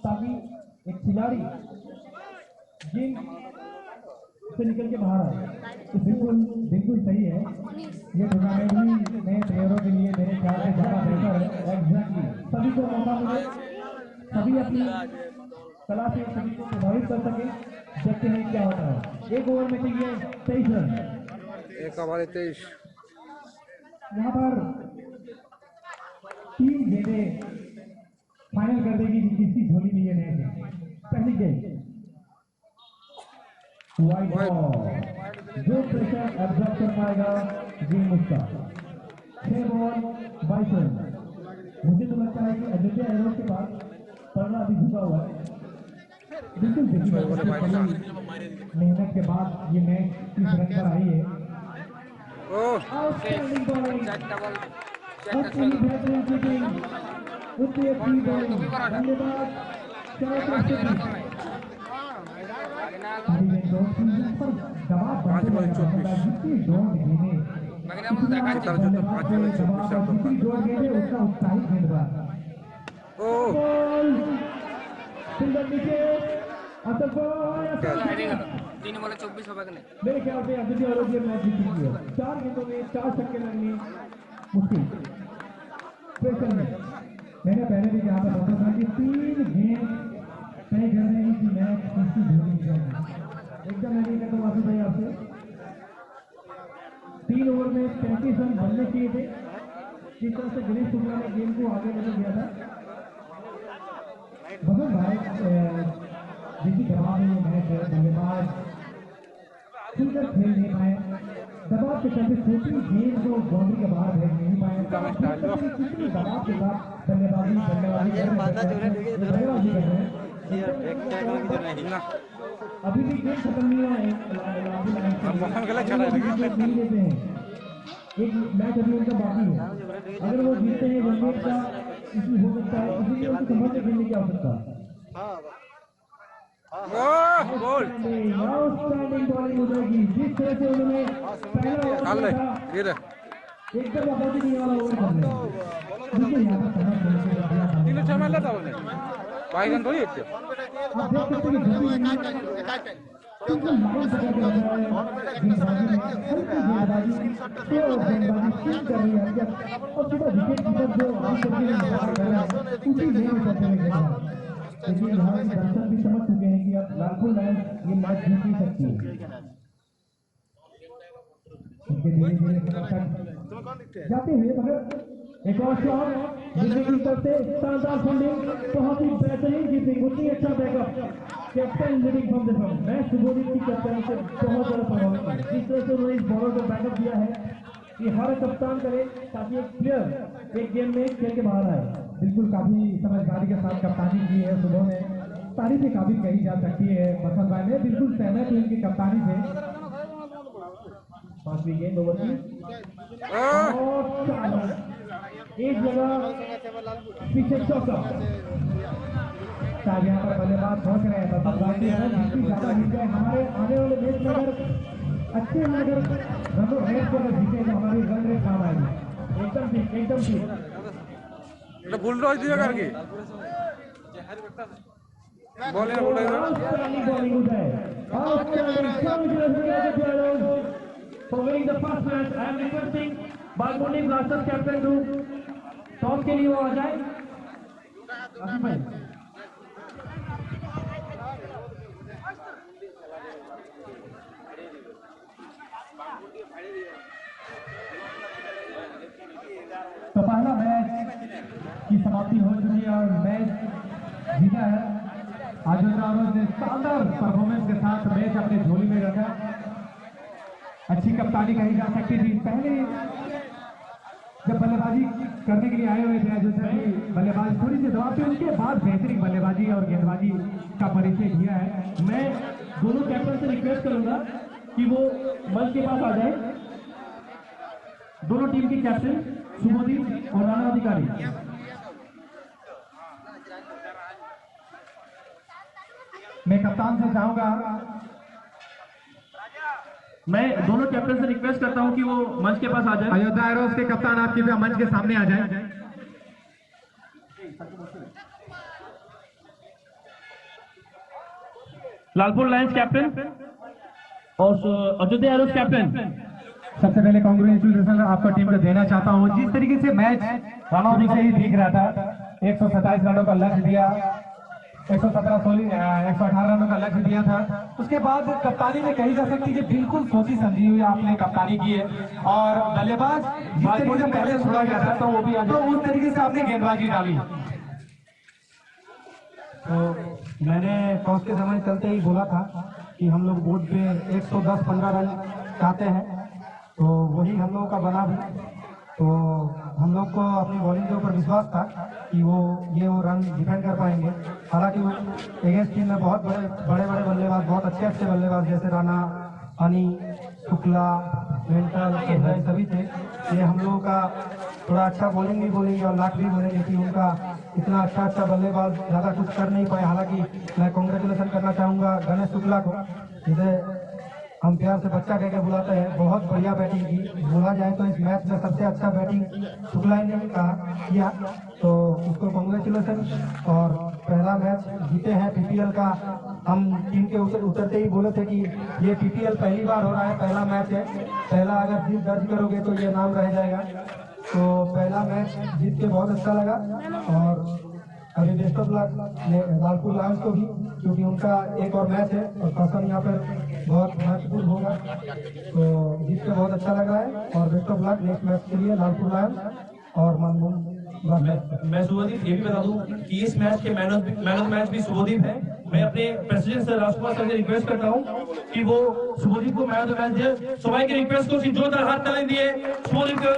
ताकि एक खिलाड़ी गेम से निकल के बाहर आए, तो बिल्कुल सही है। ये टूर्नामेंट भी नए प्लेयरों के लिए मेरे ख्याल से ज़्यादा बेहतर है। एग्जैक्टली सभी को मौका मिले, सभी अपनी कला से सभी को प्रभावित कर सके। देखते हैं क्या होता है। एक ओवर में चाहिए 23 रन, एक ओवर 23। यहाँ पर 3 गेंदें फाइनल कर देगी किसी झोली में ये नहीं है। पहली गेंद वाइड बॉल, जो प्रेशर एब्जॉर्ब कर पाएगा गेम उसका। 6 बॉल 22 रन। मुझे तो लगता है कि अयोध्या एरोज के पास पड़ना अभी झुका हुआ है। बिल्कुल मेहनत के बाद ये मैच 30 रन पर आई है। आउटस्टैंडिंग बॉलिंग, 4টা বল उत्तरी बेहतरीन कीपिंग, उत्तरी अच्छी बॉलिंग, धन्यवाद। तीन बोले 24 हो गए। मेरे ख्याल से अदिति और ये मैच जीती है। 4 गेंदों में 4 छक्के लगने मुश्किल। स्पेशल में मैंने पहले भी कहा था डॉक्टर साहब कि 3 गेंद तय कर रहे हैं कि मैच किसकी धोनी जाएगी। एकदम एग्री करता हूँ आसिफ भाई आपसे। 3 ओवर में 35 रन बनने चाहिए थे। जिस तरह से दिनेश शुक्ला ने गेम को आगे बढ़ा दिया था। भगवान भाई जिसकी दबाव में ये मैच है, बल्लेबाज खुलकर खेल नहीं पाए, दबाव के चलते छोटी गेंद को बाउंड्री के बाहर भेज नहीं पाए। कितनी दबाव के साथ बल्लेबाजी कर रहे हैं। अभी भी गेम खत्म नहीं हुआ है। नहीं लेते हैं, एक मैच अभी उनका बाकी है। अगर वो जीतते हैं वन डे का इशू हो सकता है, इसीलिए उनको संभल के खेलने की आवश्यकता है। आउटस्टैंडिंग बॉलिंग हो जाएगी। जिस तरह से उन्होंने पहला ओवर था एकदम अपोजिट वाला ओवर कर लिया। तीन छह मारला था बोले भाई गन थोड़ी इतने आप देख सकते हैं कि बिल्कुल लाइन पकड़ के गेंदबाजी कर रही है और सीधा विकेट कीपर जो आउट करके बाहर कर रहा है उसी लेन में चलते हुए खेल रहा है। लेकिन यहाँ के दर्शक भी समझ चुके हैं कि अब लालपुर लायंस ये मैच जीत नहीं सकती है। उनके धीरे धीरे जाते हुए मगर एक और शॉट की तरफ से शानदार फील्डिंग, बहुत ही बेहतरीन कीपिंग, उतनी अच्छा backup. Captain leading from the front. मैं शुभोदीप की कैप्टन से बहुत बड़ा प्रभावित हूं। जिस तरह से उन्होंने इस बॉलर को बैकअप दिया है कि हर कप्तान करे ताकि एक प्लेयर एक गेम में खेल के बाहर आए। बिल्कुल काफी समझदारी के साथ कप्तानी की है सुबह ने, तारीफ भी काफी कही जा सकती है। बसंत भाई ने बिल्कुल सहमत हुई इनकी कप्तानी से। 5वीं गेंद ओवर की एक जगह पीछे चौका। यहाँ पर बल्लेबाज पहुंच रहे हैं। बसंत भाई ने ज्यादा जीत गए। हमारे आने वाले मैच में अगर अच्छे अगर रनों रेस को अगर जीते तो हमारी रन रेस काम आएगी। एकदम ठीक, एकदम ठीक। बुलडॉज दिया करके बॉलिंग बॉलिंग हो जाए। For winning the first match, I am requesting Balmoni Blasters captain to toss के लिए वो आ जाए। आसिफ भाई तो पहला मैच की समाप्ति हो चुकी है और मैच जीता है। आजोद्रा ने शानदार परफॉर्मेंस के साथ मैच अपने झोली में रखा। अच्छी कप्तानी कही जा सकती थी। पहले जब बल्लेबाजी करने के लिए आए हुए थे अयोध्या की बल्लेबाज थोड़ी सी दबाव थी, उसके बाद बेहतरीन बल्लेबाजी और गेंदबाजी का परिचय दिया है। मैं दोनों कैप्टन से रिक्वेस्ट करूंगा कि वो मंच के पास आ जाए। दोनों टीम की कैप्टन शुभोदीप और राणा अधिकारी। मैं कप्तान से चाहूंगा, मैं दोनों कैप्टन से रिक्वेस्ट करता हूं कि वो मंच के पास आ जाए। अयोध्या एरोस के कप्तान आपके मंच के सामने आ जाए। लालपुर लायंस कैप्टन और अयोध्या एरोस कैप्टन। सबसे पहले कांग्रेचुलेशन आपका टीम को देना चाहता हूं। जिस तरीके से मैच रनआउट से ही दिख रहा था, 127 रनों का लक्ष्य दिया, 118 रनों का लक्ष्य दिया था। उसके बाद कप्तानी में कही जा सकती है कि बिल्कुल सोची समझी हुई आपने कप्तानी की है और बल्लेबाज जिस तरीके से पहले छोड़ा गया था तो वो भी तो उस तरीके से आपने गेंदबाजी डाली। तो मैंने टॉस के समय चलते ही बोला था कि हम लोग बोर्ड पे 110-15 रन चाहते हैं, तो वही हम लोगों का बना भी। तो हम लोग को अपनी बॉलिंग के ऊपर विश्वास था कि वो रन डिफेंड कर पाएंगे। हालांकि वो अगेंस्ट टीम में बहुत बड़े बल्लेबाज, बहुत अच्छे बल्लेबाज जैसे राणा, अनी, शुक्ला, मेंटल सभी थे। ये हम लोगों का थोड़ा अच्छा बॉलिंग भी बोलेंगे और लाख भी बोलेंगे कि उनका इतना अच्छा बल्लेबाज ज़्यादा कुछ कर नहीं पाए। हालांकि मैं कांग्रेचुलेसन करना चाहूँगा गणेश शुक्ला को, जिसे हम प्यार से बच्चा कह के बुलाते हैं। बहुत बढ़िया बैटिंग की, बोला जाए तो इस मैच में सबसे अच्छा बैटिंग शुक्ला ने किया, तो उसको कांग्रेचुलेसन। और पहला मैच जीते हैं पीपीएल का। हम टीम के उतरते ही बोले थे कि ये पीपीएल पहली बार हो रहा है, पहला मैच है, पहला अगर जीत दर्ज करोगे तो ये नाम रह जाएगा। तो पहला मैच जीत के बहुत अच्छा लगा। और अभी best of luck Lalpur Lions को भी, क्योंकि उनका एक और मैच है और फसल यहाँ पर बहुत महत्वपूर्ण होगा। तो जीत के बहुत अच्छा लग रहा है और best of luck next match के लिए लालपुर लायंस और मनमोहन। मैं शुभदीप ये भी बता दूं कि इस मैच के मैन ऑफ मैच भी शुभदीप है। मैं अपने प्रेसिडेंट सर राजकुमार सर से रिक्वेस्ट करता हूं कि वो शुभदीप को मैन ऑफ मैच दे। सबाई की रिक्वेस्ट को जोरदार हाथ ताली दिए शुभदीप को।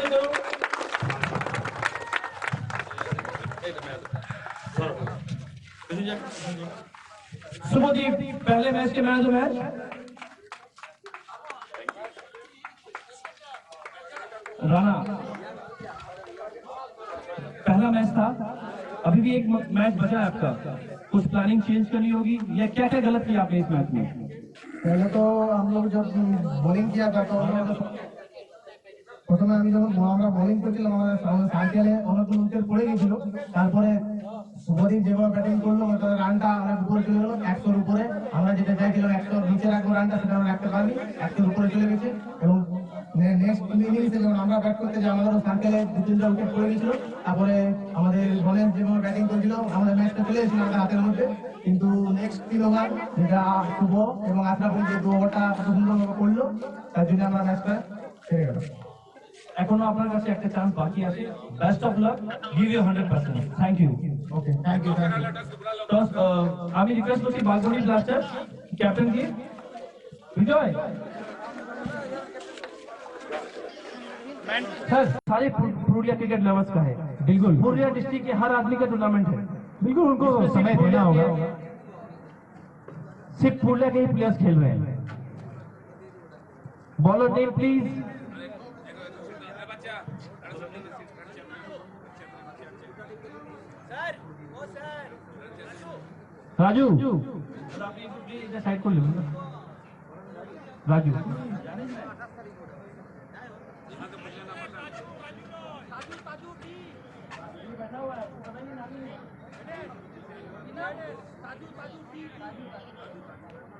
शुभदीप पहले मैच के मैन ऑफ मैच। राणा पहला मैच था, अभी भी एक मैच बचा है आपका, कुछ प्लानिंग चेंज करनी होगी या क्या क्या गलत किया आपने इस मैच में? पहले तो हम लोग जब बॉलिंग किया था तो প্রথমে আমি যখন আমরা বোলিং করছিলাম আমাদের সাইকেলে অনেক উইকেট পড়ে গেছিল। তারপরে শুভদীপ যেভাবে ব্যাটিং করলো তাদের রানটা অনেক উপরে চলে গেলো 100-র উপরে। আমরা যেটা চাইছিলাম 100-র নিচে রাখবো রানটা, সেটা আমরা রাখতে পারিনি, 100-র উপরে চলে গেছে। এবং নেক্সট ইনিংসে যখন আমরা ব্যাট করতে যাই আমাদেরও সার্কেলে 2-3টা উইকেট পড়ে গেছিল। তারপরে আমাদের বলের যেভাবে ব্যাটিং করছিল আমাদের ম্যাচটা চলে এসেছিল আমাদের হাতের মধ্যে। কিন্তু নেক্সট 3 ওভার যেটা শুভ এবং আশরাফুল যে 2 ওভারটা সুন্দরভাবে করলো, তার জন্য আমরা ম্যাচটা হেরে গেলাম। এখনো আপনার কাছে একটা চান্স বাকি আছে। Best of luck, give you 100%। Thank you. Okay, thank you. তো আমি রিকোয়েস্ট করছি বালকনি ব্লাস্টার कैप्टन की विजय सर सारे पुरुलिया क्रिकेट लवर्स का है। बिल्कुल, पुरुलिया डिस्ट्रिक्ट के हर आदमी का टूर्नामेंट है। बिल्कुल, उनको समय देना होगा। सिर्फ पुरुलिया के ही प्लेयर्स खेल रहे हैं। Bowler name please. Raju side को ले राजू।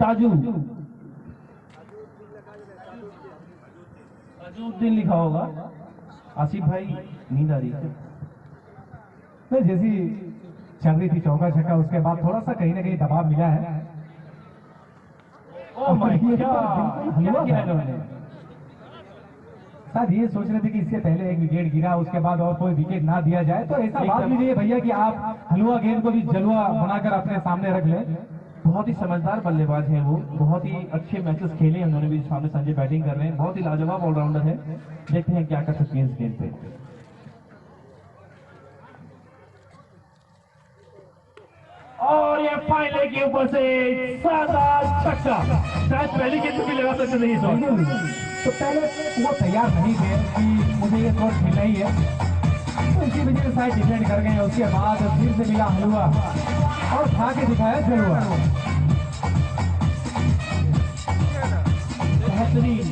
ताजू ताजुद्दीन लिखा होगा। आसिफ भाई नींद आ रही है जैसी चल रही थी चौका छक्का, उसके बाद थोड़ा सा कहीं ना कहीं दबाव मिला है। शायद ये सोच रहे थे कि इससे पहले एक विकेट गिरा, उसके बाद और कोई विकेट ना दिया जाए, तो ऐसा बात भी नहीं है भैया कि आप हलवा गेंद को भी जलवा बनाकर अपने सामने रख लें। बहुत ही समझदार बल्लेबाज हैं वो, बहुत ही अच्छे मैचेस खेले उन्होंने भी। सामने संजय बैटिंग कर रहे हैं, बहुत ही लाजवाब ऑलराउंडर है। देखते हैं क्या कर सकते हैं इस गेंद पे। और ये फाइनल के ऊपर से शानदार छक्का, शायद पहली गेंद भी लगा सकते नहीं शॉट। तो पहले वो तैयार नहीं थे कि मुझे ये शॉट खेलना ही है, तो इसी वजह से शायद डिफेंड कर गए। उसके बाद फिर से मिला हलवा और खा के दिखाया जलवा। बेहतरीन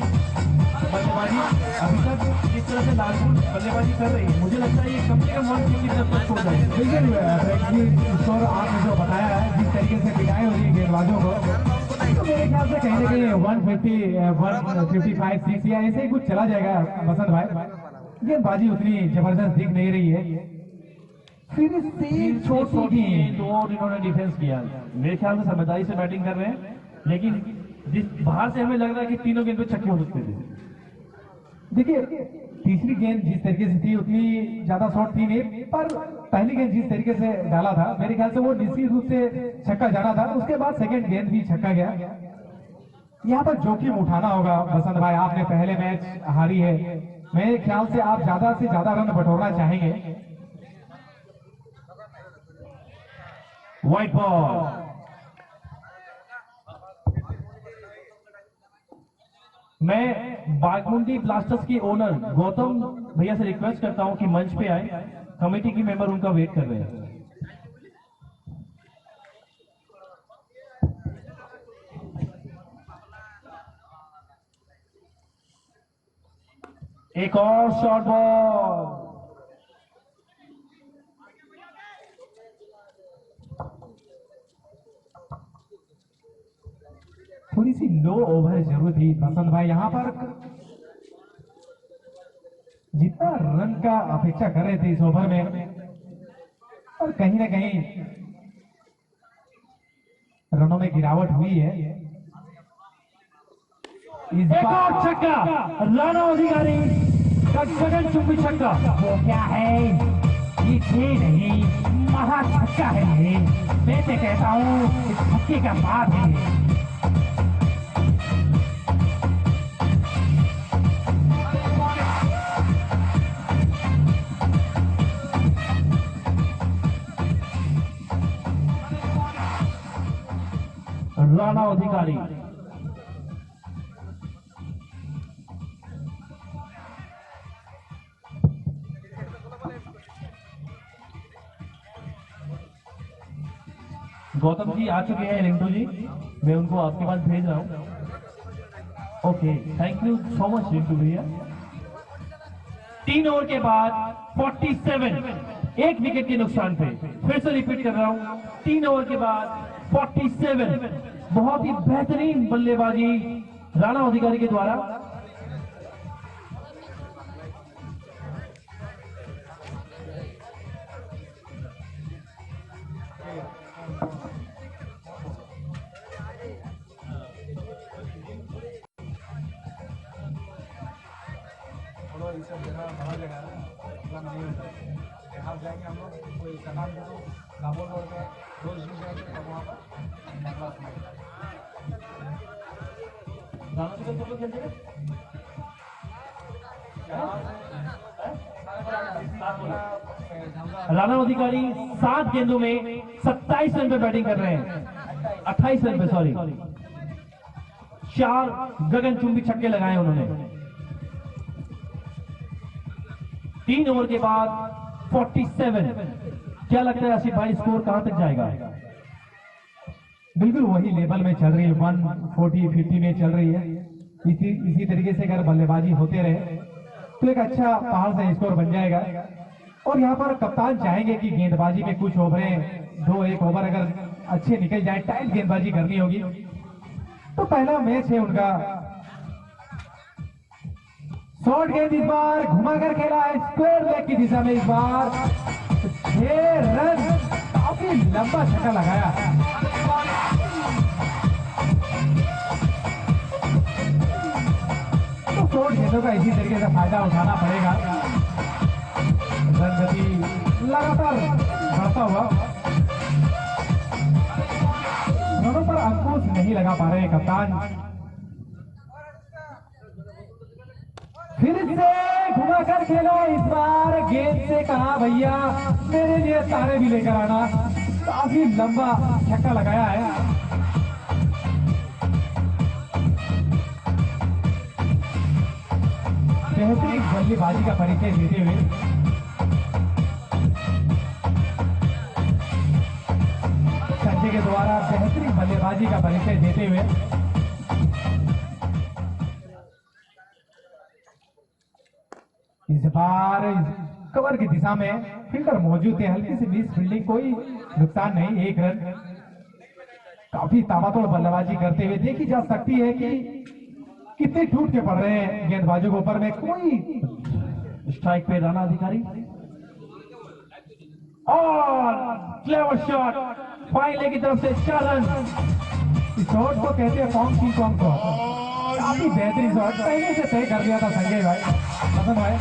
बल्लेबाजी अभी तक जिस तरह से लालपुर बल्लेबाजी कर रही है, मुझे लगता है ये कम से कम 150 की तरफ तक हो जाएगी। बिल्कुल, आपने जो बताया है जिस तरीके से पिटाई हो रही है गेंदबाजों को, तो मेरे ख्याल से कहीं ना कहीं 150, 155, 6 या ऐसे ही कुछ चला जाएगा बसंत भाई। गेंदबाजी उतनी जबरदस्त दिख नहीं रही है। फिर से छोटी गेंद और इन्होंने डिफेंस किया। मेरे ख्याल से समझदारी से बैटिंग कर रहे हैं, लेकिन जिस बाहर से हमें लग रहा है कि तीनों गेंद पे छक्के हो सकते थे। देखिए, तीसरी गेंद जिस तरीके से थी उतनी ज्यादा शॉट थी नहीं, पर पहली गेंद जिस तरीके से डाला था मेरे ख्याल से वो निश्चित रूप से छक्का जाना था। उसके बाद सेकंड गेंद भी छक्का गया। यहाँ पर जोखिम उठाना होगा बसंत भाई, आपने पहले मैच हारी है, मेरे ख्याल से आप ज्यादा से ज्यादा रन बटोरना चाहेंगे। व्हाइट बॉल मैं बागमुंडी ब्लास्टर्स के ओनर गौतम भैया से रिक्वेस्ट करता हूं कि मंच पे आए, कमेटी की मेंबर उनका वेट कर रहे हैं। एक और शॉट बॉल, थोड़ी सी लो ओवर जरूर थी बसंत भाई। यहां पर जितना रन का अपेक्षा कर रहे थे इस ओवर में, और कहीं ना कहीं रनों में गिरावट हुई है। इस बार छक्का, राणा अधिकारी का गगनचुंबी छक्का। वो क्या है, ये खेल नहीं, महा छक्का है ये। मैं तो कहता हूँ इस छक्के का बात है ये। राणा अधिकारी गौतम जी आ चुके हैं, रिंटू जी मैं उनको आपके पास भेज रहा हूं। Okay, thank you so much Rintu भैया। 3 ओवर के बाद 47, एक विकेट के नुकसान पे। फिर से रिपीट कर रहा हूं, 3 ओवर के बाद 47, बहुत ही बेहतरीन बल्लेबाजी राणा अधिकारी के द्वारा। जाएंगे हम लोग, कोई सलाम करो, दामोद रोड पे रोज जाएंगे तब वहाँ पर राणा अधिकारी 7 गेंदों में 27 रन पे बैटिंग कर रहे हैं, 28 रन पे, सॉरी। 4 गगनचुंबी छक्के लगाए उन्होंने। 3 ओवर के बाद 47। क्या लगता है आसिफ भाई, स्कोर कहां तक जाएगा? बिल्कुल वही लेवल में चल रही है, 140-50 में चल रही है। इसी तरीके से अगर बल्लेबाजी होते रहे तो एक अच्छा पहाड़ से स्कोर बन जाएगा। और यहाँ पर कप्तान चाहेंगे कि गेंदबाजी में कुछ ओवरें, 2-1 ओवर अगर अच्छे निकल जाए, टाइट गेंदबाजी करनी होगी। तो पहला मैच है उनका। शॉर्ट गेंद इस बार घुमाकर खेला है स्क्वायर लेग की दिशा में। इस बार 6 रन, काफी लंबा छक्का लगाया। तो शॉर्ट गेंदों का इसी तरीके से फायदा उठाना पड़ेगा। रन गति लगातार बढ़ता हुआ, रनों पर अंकुश नहीं लगा पा रहे कप्तान। फिर से घुमाकर खेलो, इस बार गेंद से कहा भैया मेरे लिए तारे भी लेकर आना। काफी लंबा छक्का लगाया है। बेहतरीन बल्लेबाजी का परिचय देते हुए संजय के द्वारा बेहतरीन बल्लेबाजी का परिचय देते हुए इस बार कवर की दिशा में फील्डर मौजूद है, हल्की सी मिस फील्डिंग, कोई नुकसान नहीं, 1 रन। काफी ताबड़तोड़ बल्लेबाजी करते हुए देखी जा सकती है कि कितने टूट के पड़ रहे हैं गेंदबाजों के ऊपर में। कोई स्ट्राइक पे राणा अधिकारी और क्लेवर शॉट, फाइनल की तरफ से 4 रन। इस शॉट को कहते हैं कॉन्ग की कॉन्ग शॉट। काफी बेहतरीन शॉट पहले से तय कर दिया था संजय भाई, पसंद भाई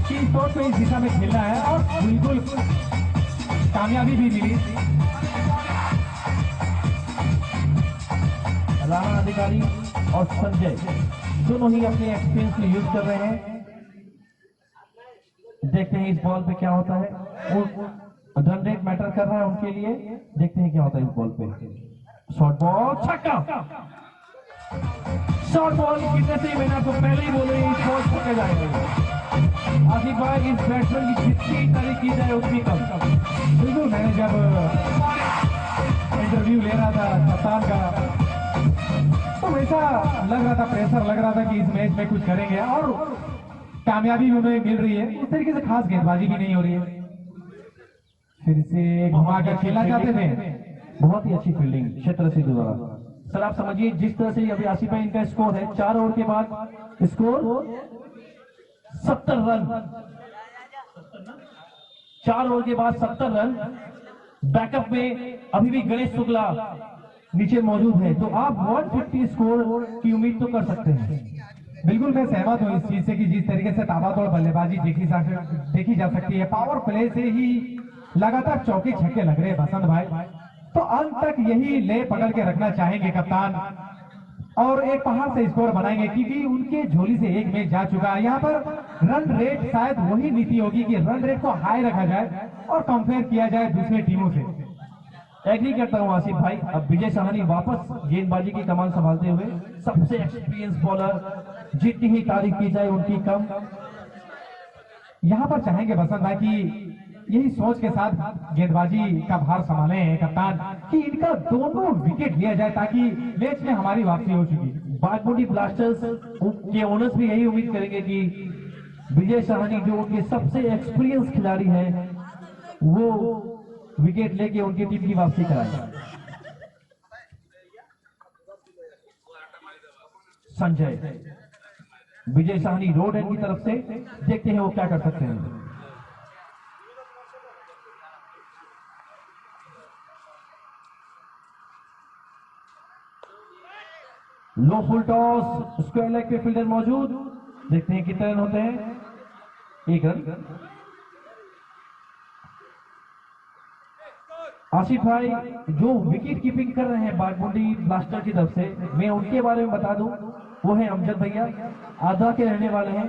कि इस शॉट को इस दिशा में खेलना है, और बिल्कुल कामयाबी भी मिली। राणा अधिकारी और संजय दोनों ही अपने एक्सपीरियंस को यूज कर रहे हैं। देखते हैं इस बॉल पे क्या होता है। रन रेट मैटर कर रहा है उनके लिए, देखते हैं क्या होता है इस बॉल पे। शॉर्ट बॉल, छक्का। शॉर्ट बॉल गिरने से ही मैंने आपको पहले ही बोला इस बॉल पकड़े जाएंगे। आसिफ भाई इस बैट्समैन की जितनी तारीफ की जाए उतनी कम। बिल्कुल, मैंने जब इंटरव्यू ले रहा था कप्तान का तो वैसा लग रहा था, प्रेशर लग रहा था कि इस मैच में कुछ करेंगे और कामयाबी भी उन्हें मिल रही है। उस तरीके से खास गेंदबाजी भी नहीं हो रही है। फिर से घुमा कर खेलना चाहते थे। बहुत ही अच्छी फील्डिंग क्षेत्र से द्वारा। सर आप समझिए जिस तरह से अभी आसिफ भाई इनका स्कोर है 4 ओवर के बाद स्कोर 70 रन, 4 ओवर के बाद 70 रन। बैकअप में अभी भी गणेश शुक्ला नीचे मौजूद है, तो आप 150 स्कोर की उम्मीद तो कर सकते हैं। बिल्कुल, मैं सहमत हूँ इस चीज से कि जिस तरीके से ताबड़तोड़ बल्लेबाजी देखी जा सकती है, पावर प्ले से ही लगातार चौके छक्के लग रहे हैं बसंत भाई, तो अंत तक यही ले पकड़ के रखना चाहेंगे कप्तान और एक पहाड़ से स्कोर बनाएंगे, क्योंकि उनके झोली से एक मैच जा चुका है। यहाँ पर रन रेट शायद वही नीति होगी कि रन रेट को हाई रखा जाए और कंपेयर किया जाए दूसरे टीमों से। एग्री करता हूं आसिफ भाई। अब विजय साहनी वापस गेंदबाजी की कमान संभालते हुए, सबसे एक्सपीरियंस बॉलर, जितनी ही तारीफ की जाए उनकी कम। यहाँ पर चाहेंगे बसंत भाई कि यही सोच के साथ गेंदबाजी का भार संभाले हैं कप्तान कि इनका दोनों विकेट लिया जाए ताकि मैच में हमारी वापसी हो चुकी। बागमुंडी ब्लास्टर्स के ओनर्स भी यही उम्मीद करेंगे कि विजय साहनी जो उनके सबसे एक्सपीरियंस खिलाड़ी हैं वो विकेट लेके उनकी टीम की वापसी कराएगा। संजय विजय साहनी रोड एंड की तरफ से, देखते हैं वो क्या कर सकते हैं। लो फुल टॉस, स्क्वायर लेग पे फील्डर मौजूद, देखते हैं कितने रन होते हैं। 1 रन। आसिफ भाई जो विकेट कीपिंग कर रहे हैं बागमुंडी ब्लास्टर की तरफ से, मैं उनके बारे में बता दूं, वो है अमजद भैया, आधा के रहने वाले हैं।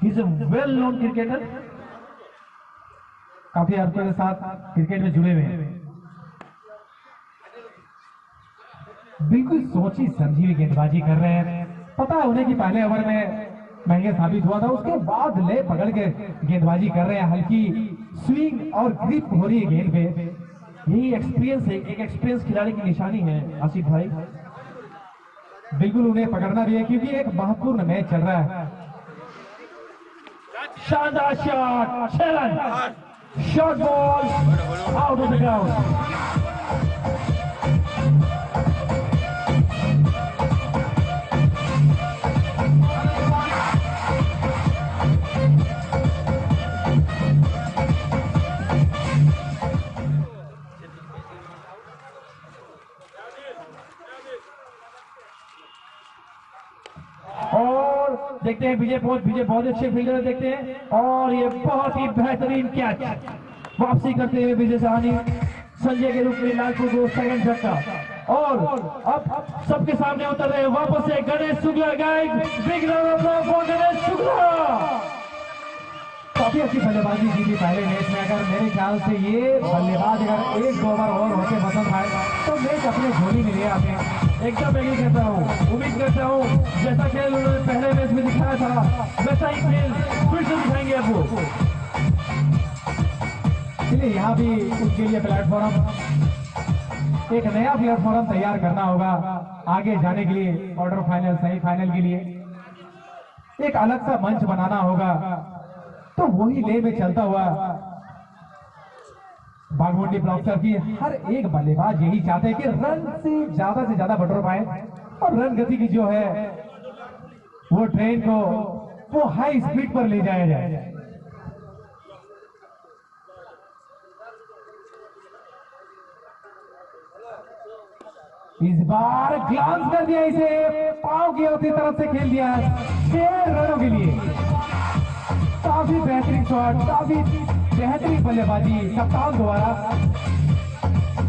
He is a well known cricketer, काफी अर्कों के साथ क्रिकेट में जुड़े हुए हैं। बिल्कुल सोची समझी हुई गेंदबाजी कर रहे हैं। पता है उन्हें कि पहले ओवर में महंगे साबित हुआ था, उसके बाद ले पकड़ के गेंदबाजी कर रहे हैं। हल्की स्विंग और ग्रिप हो रही है गेंद पे। यही एक्सपीरियंस है, एक एक्सपीरियंस खिलाड़ी की निशानी है आसिफ भाई। बिल्कुल उन्हें पकड़ना भी है क्योंकि एक महत्वपूर्ण मैच चल रहा है। शानदार shot, 6 run, short ball out of the ground. और देखते हैं विजय बहुत अच्छे फील्डर देखते हैं, और ये बहुत ही बेहतरीन कैच वापसी करते हुए विजय साहनी संजय के रूप में लालपुर को सेकंड झटका। और अब सबके सामने उतर रहे वापस से Ganesh Shukla. Guys, big round of applause for Ganesh Shukla. काफी अच्छी बल्लेबाजी की थी पहले मैच में। अगर मेरे ख्याल से ये बल्लेबाज अगर 1-2 ओवर और होते बसंत भाई तो मैच अपने झोली में ले आते हैं। एकदम एग्री करता हूँ, उम्मीद करता हूँ जैसा खेल उन्होंने पहले मैच में दिखाया था वैसा ही खेल फिर से दिखाएंगे आपको। इसलिए यहाँ भी उसके लिए प्लेटफॉर्म, एक नया प्लेटफॉर्म तैयार करना होगा आगे जाने के लिए। क्वार्टर फाइनल, सेमीफाइनल के लिए एक अलग सा मंच बनाना होगा। तो वही ले में चलता हुआ बागमुंडी ब्लास्टर की हर एक बल्लेबाज यही चाहते हैं कि रन से ज्यादा बटोर पाए और रन गति की जो है वो ट्रेन को वो हाई स्पीड पर ले जाया जाए। इस बार ग्लांस कर दिया, इसे पांव की अपनी तरफ से खेल दिया 6 रनों के लिए। काफी बेहतरीन शॉट, काफी बेहतरीन बल्लेबाजी कप्तान द्वारा।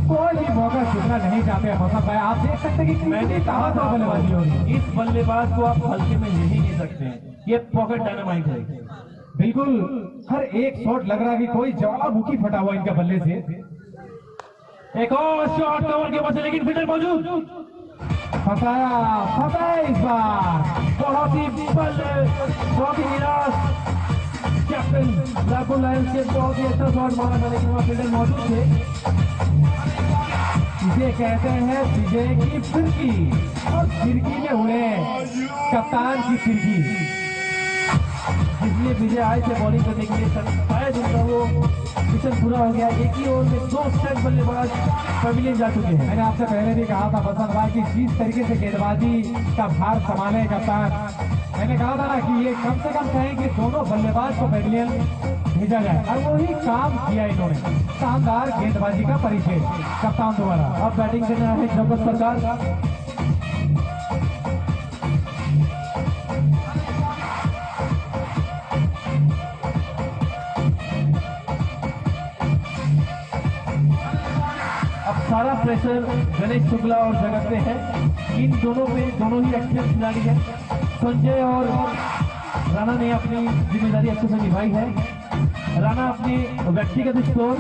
कोई भी मौका छूटना नहीं चाहते मौसम भाई। आप देख सकते हैं कि मैंने कहा था बल्लेबाजी होगी। इस बल्लेबाज को आप हल्के में ले ही नहीं सकते, ये पॉकेट डायनामाइट है। बिल्कुल हर एक शॉट लग रहा है कि कोई ज्वालामुखी फटा हुआ इनका बल्ले से। एक और शॉट कवर के पास, लेकिन फील्डर मौजूद। फंसाया इस बार, बहुत ही निराश कैप्टन लालपुर लायंस के बहुत ही अच्छा शॉट मारा था, लेकिन वहाँ फील्डर मौजूद थे। इसे कहते हैं विजय की फिरकी, और फिरकी में हुए कप्तान की फिरकी, इसलिए विजय आए थे बॉलिंग करने के लिए। शायद उनका वो मिशन पूरा हो गया। एक ही ओवर में 2 स्ट्राइक बल्लेबाज पवेलियन जा चुके हैं। मैंने आपसे पहले भी कहा था बसंत भाई की जिस तरीके से गेंदबाजी का भार संभाले कप्तान, मैंने कहा था ना कि ये कम से कम कहें कि दोनों बल्लेबाज को पवेलियन भेजा जाए, और वही काम किया इन्होंने। शानदार गेंदबाजी का परिचय कप्तान द्वारा। अब बैटिंग करना है जगत सरकार। सारा प्रेशर गणेश शुक्ला और जगत पे है। इन दोनों पे दोनों ही एक्सपीरियंस खिलाड़ी है। संजय और राणा ने अपनी जिम्मेदारी अच्छे से निभाई है। राणा अपने व्यक्तिगत स्कोर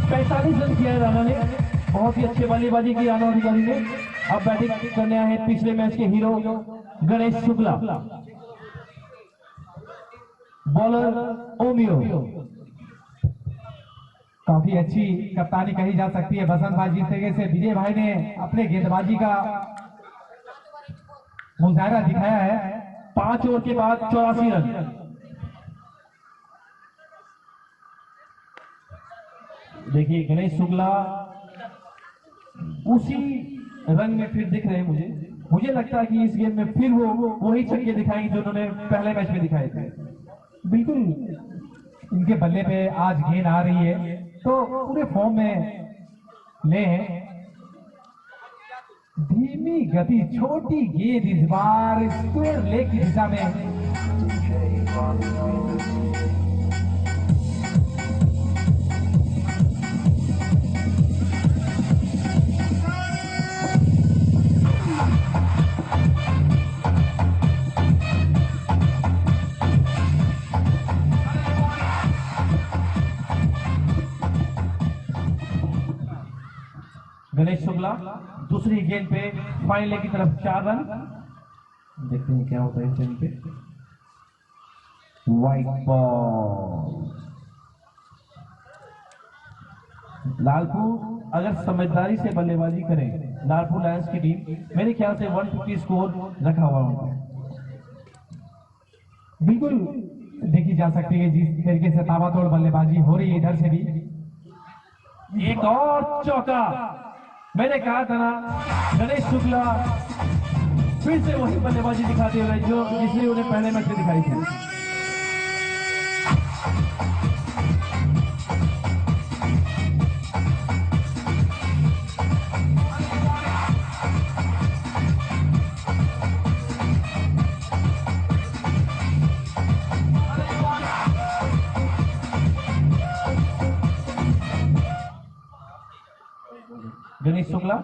45 रन किया है राणा ने। बहुत ही अच्छी बल्लेबाजी की राणा अधिकारी ने। अब बैटिंग करने आए हैं पिछले मैच के hero Ganesh Shukla. Bowler Omio. काफी अच्छी कप्तानी कही जा सकती है बसंत भाई। जिस तरीके से विजय भाई ने अपने गेंदबाजी का मुजाहरा दिखाया है। 5 ओवर के बाद 84 रन। देखिए गणेश शुक्ला उसी रंग में फिर दिख रहे हैं। मुझे लगता है कि इस गेम में फिर वो वही छक्के दिखाएंगे जो उन्होंने पहले मैच में दिखाए थे। बिल्कुल इनके बल्ले पे आज गेंद आ रही है तो पूरे फॉर्म में ले हैं। धीमी गति छोटी गेंद इस बार स्क्वायर लेग की दिशा में। गणेश शुक्ला दूसरी गेंद पे फाइन लेग की तरफ 4 रन। देखते हैं क्या होता है इस गेंद पे। White ball. लालपुर अगर समझदारी से बल्लेबाजी करे, लालपुर लायंस की टीम, मेरे ख्याल से 150 स्कोर रखा हुआ होगा। बिल्कुल देखी जा सकती है जिस तरीके से ताबड़तोड़ बल्लेबाजी हो रही है इधर से भी। एक और चौका। मैंने कहा था ना गणेश शुक्ला फिर से वही बल्लेबाजी दिखाते हुए जो जिसने उन्हें पहले मैच में दिखाई थी। गणेश शुक्ला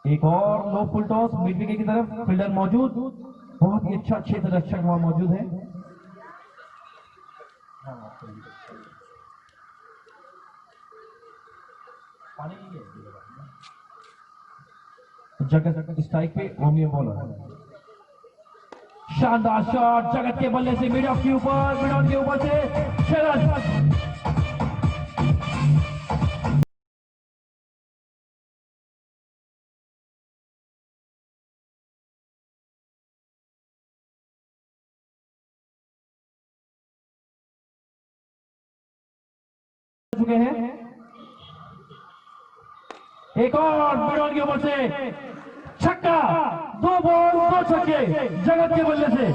एक और लो फुल टॉस मिड विकेट की तरफ। फील्डर मौजूद, बहुत ही अच्छा क्षेत्र रक्षक वहां मौजूद है। जगत स्ट्राइक पे, ओमियो बॉलर। शानदार शॉट जगत के बल्ले से मिड ऑफ के ऊपर, मिड ऑन के ऊपर से 6 रन। चुके हैं। एक और मिडॉन के ऊपर से छक्का। 2 बॉल 2 छक्के जगत के बल्ले से।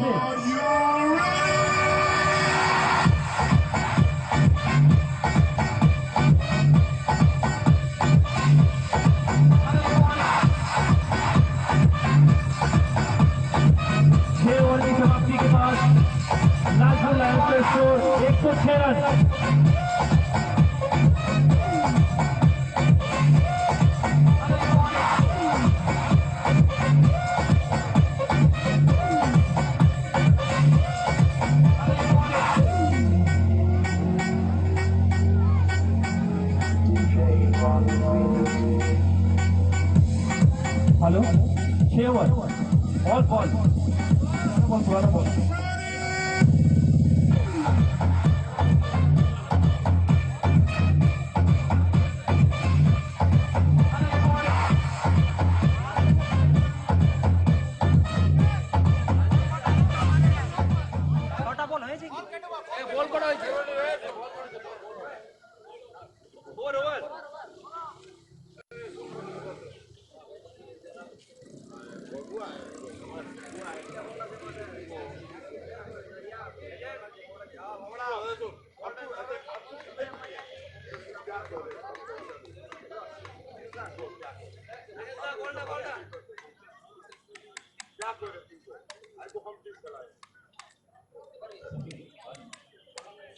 छह ओवर की समाप्ति के बाद लालपुर लायंस का score 106 run. Overall ball पुराना बॉल। বল করা হয়েছে।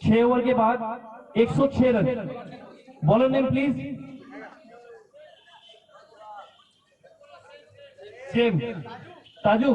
6 ओवर के बाद 106 run. Bowler name please. Same ताजू।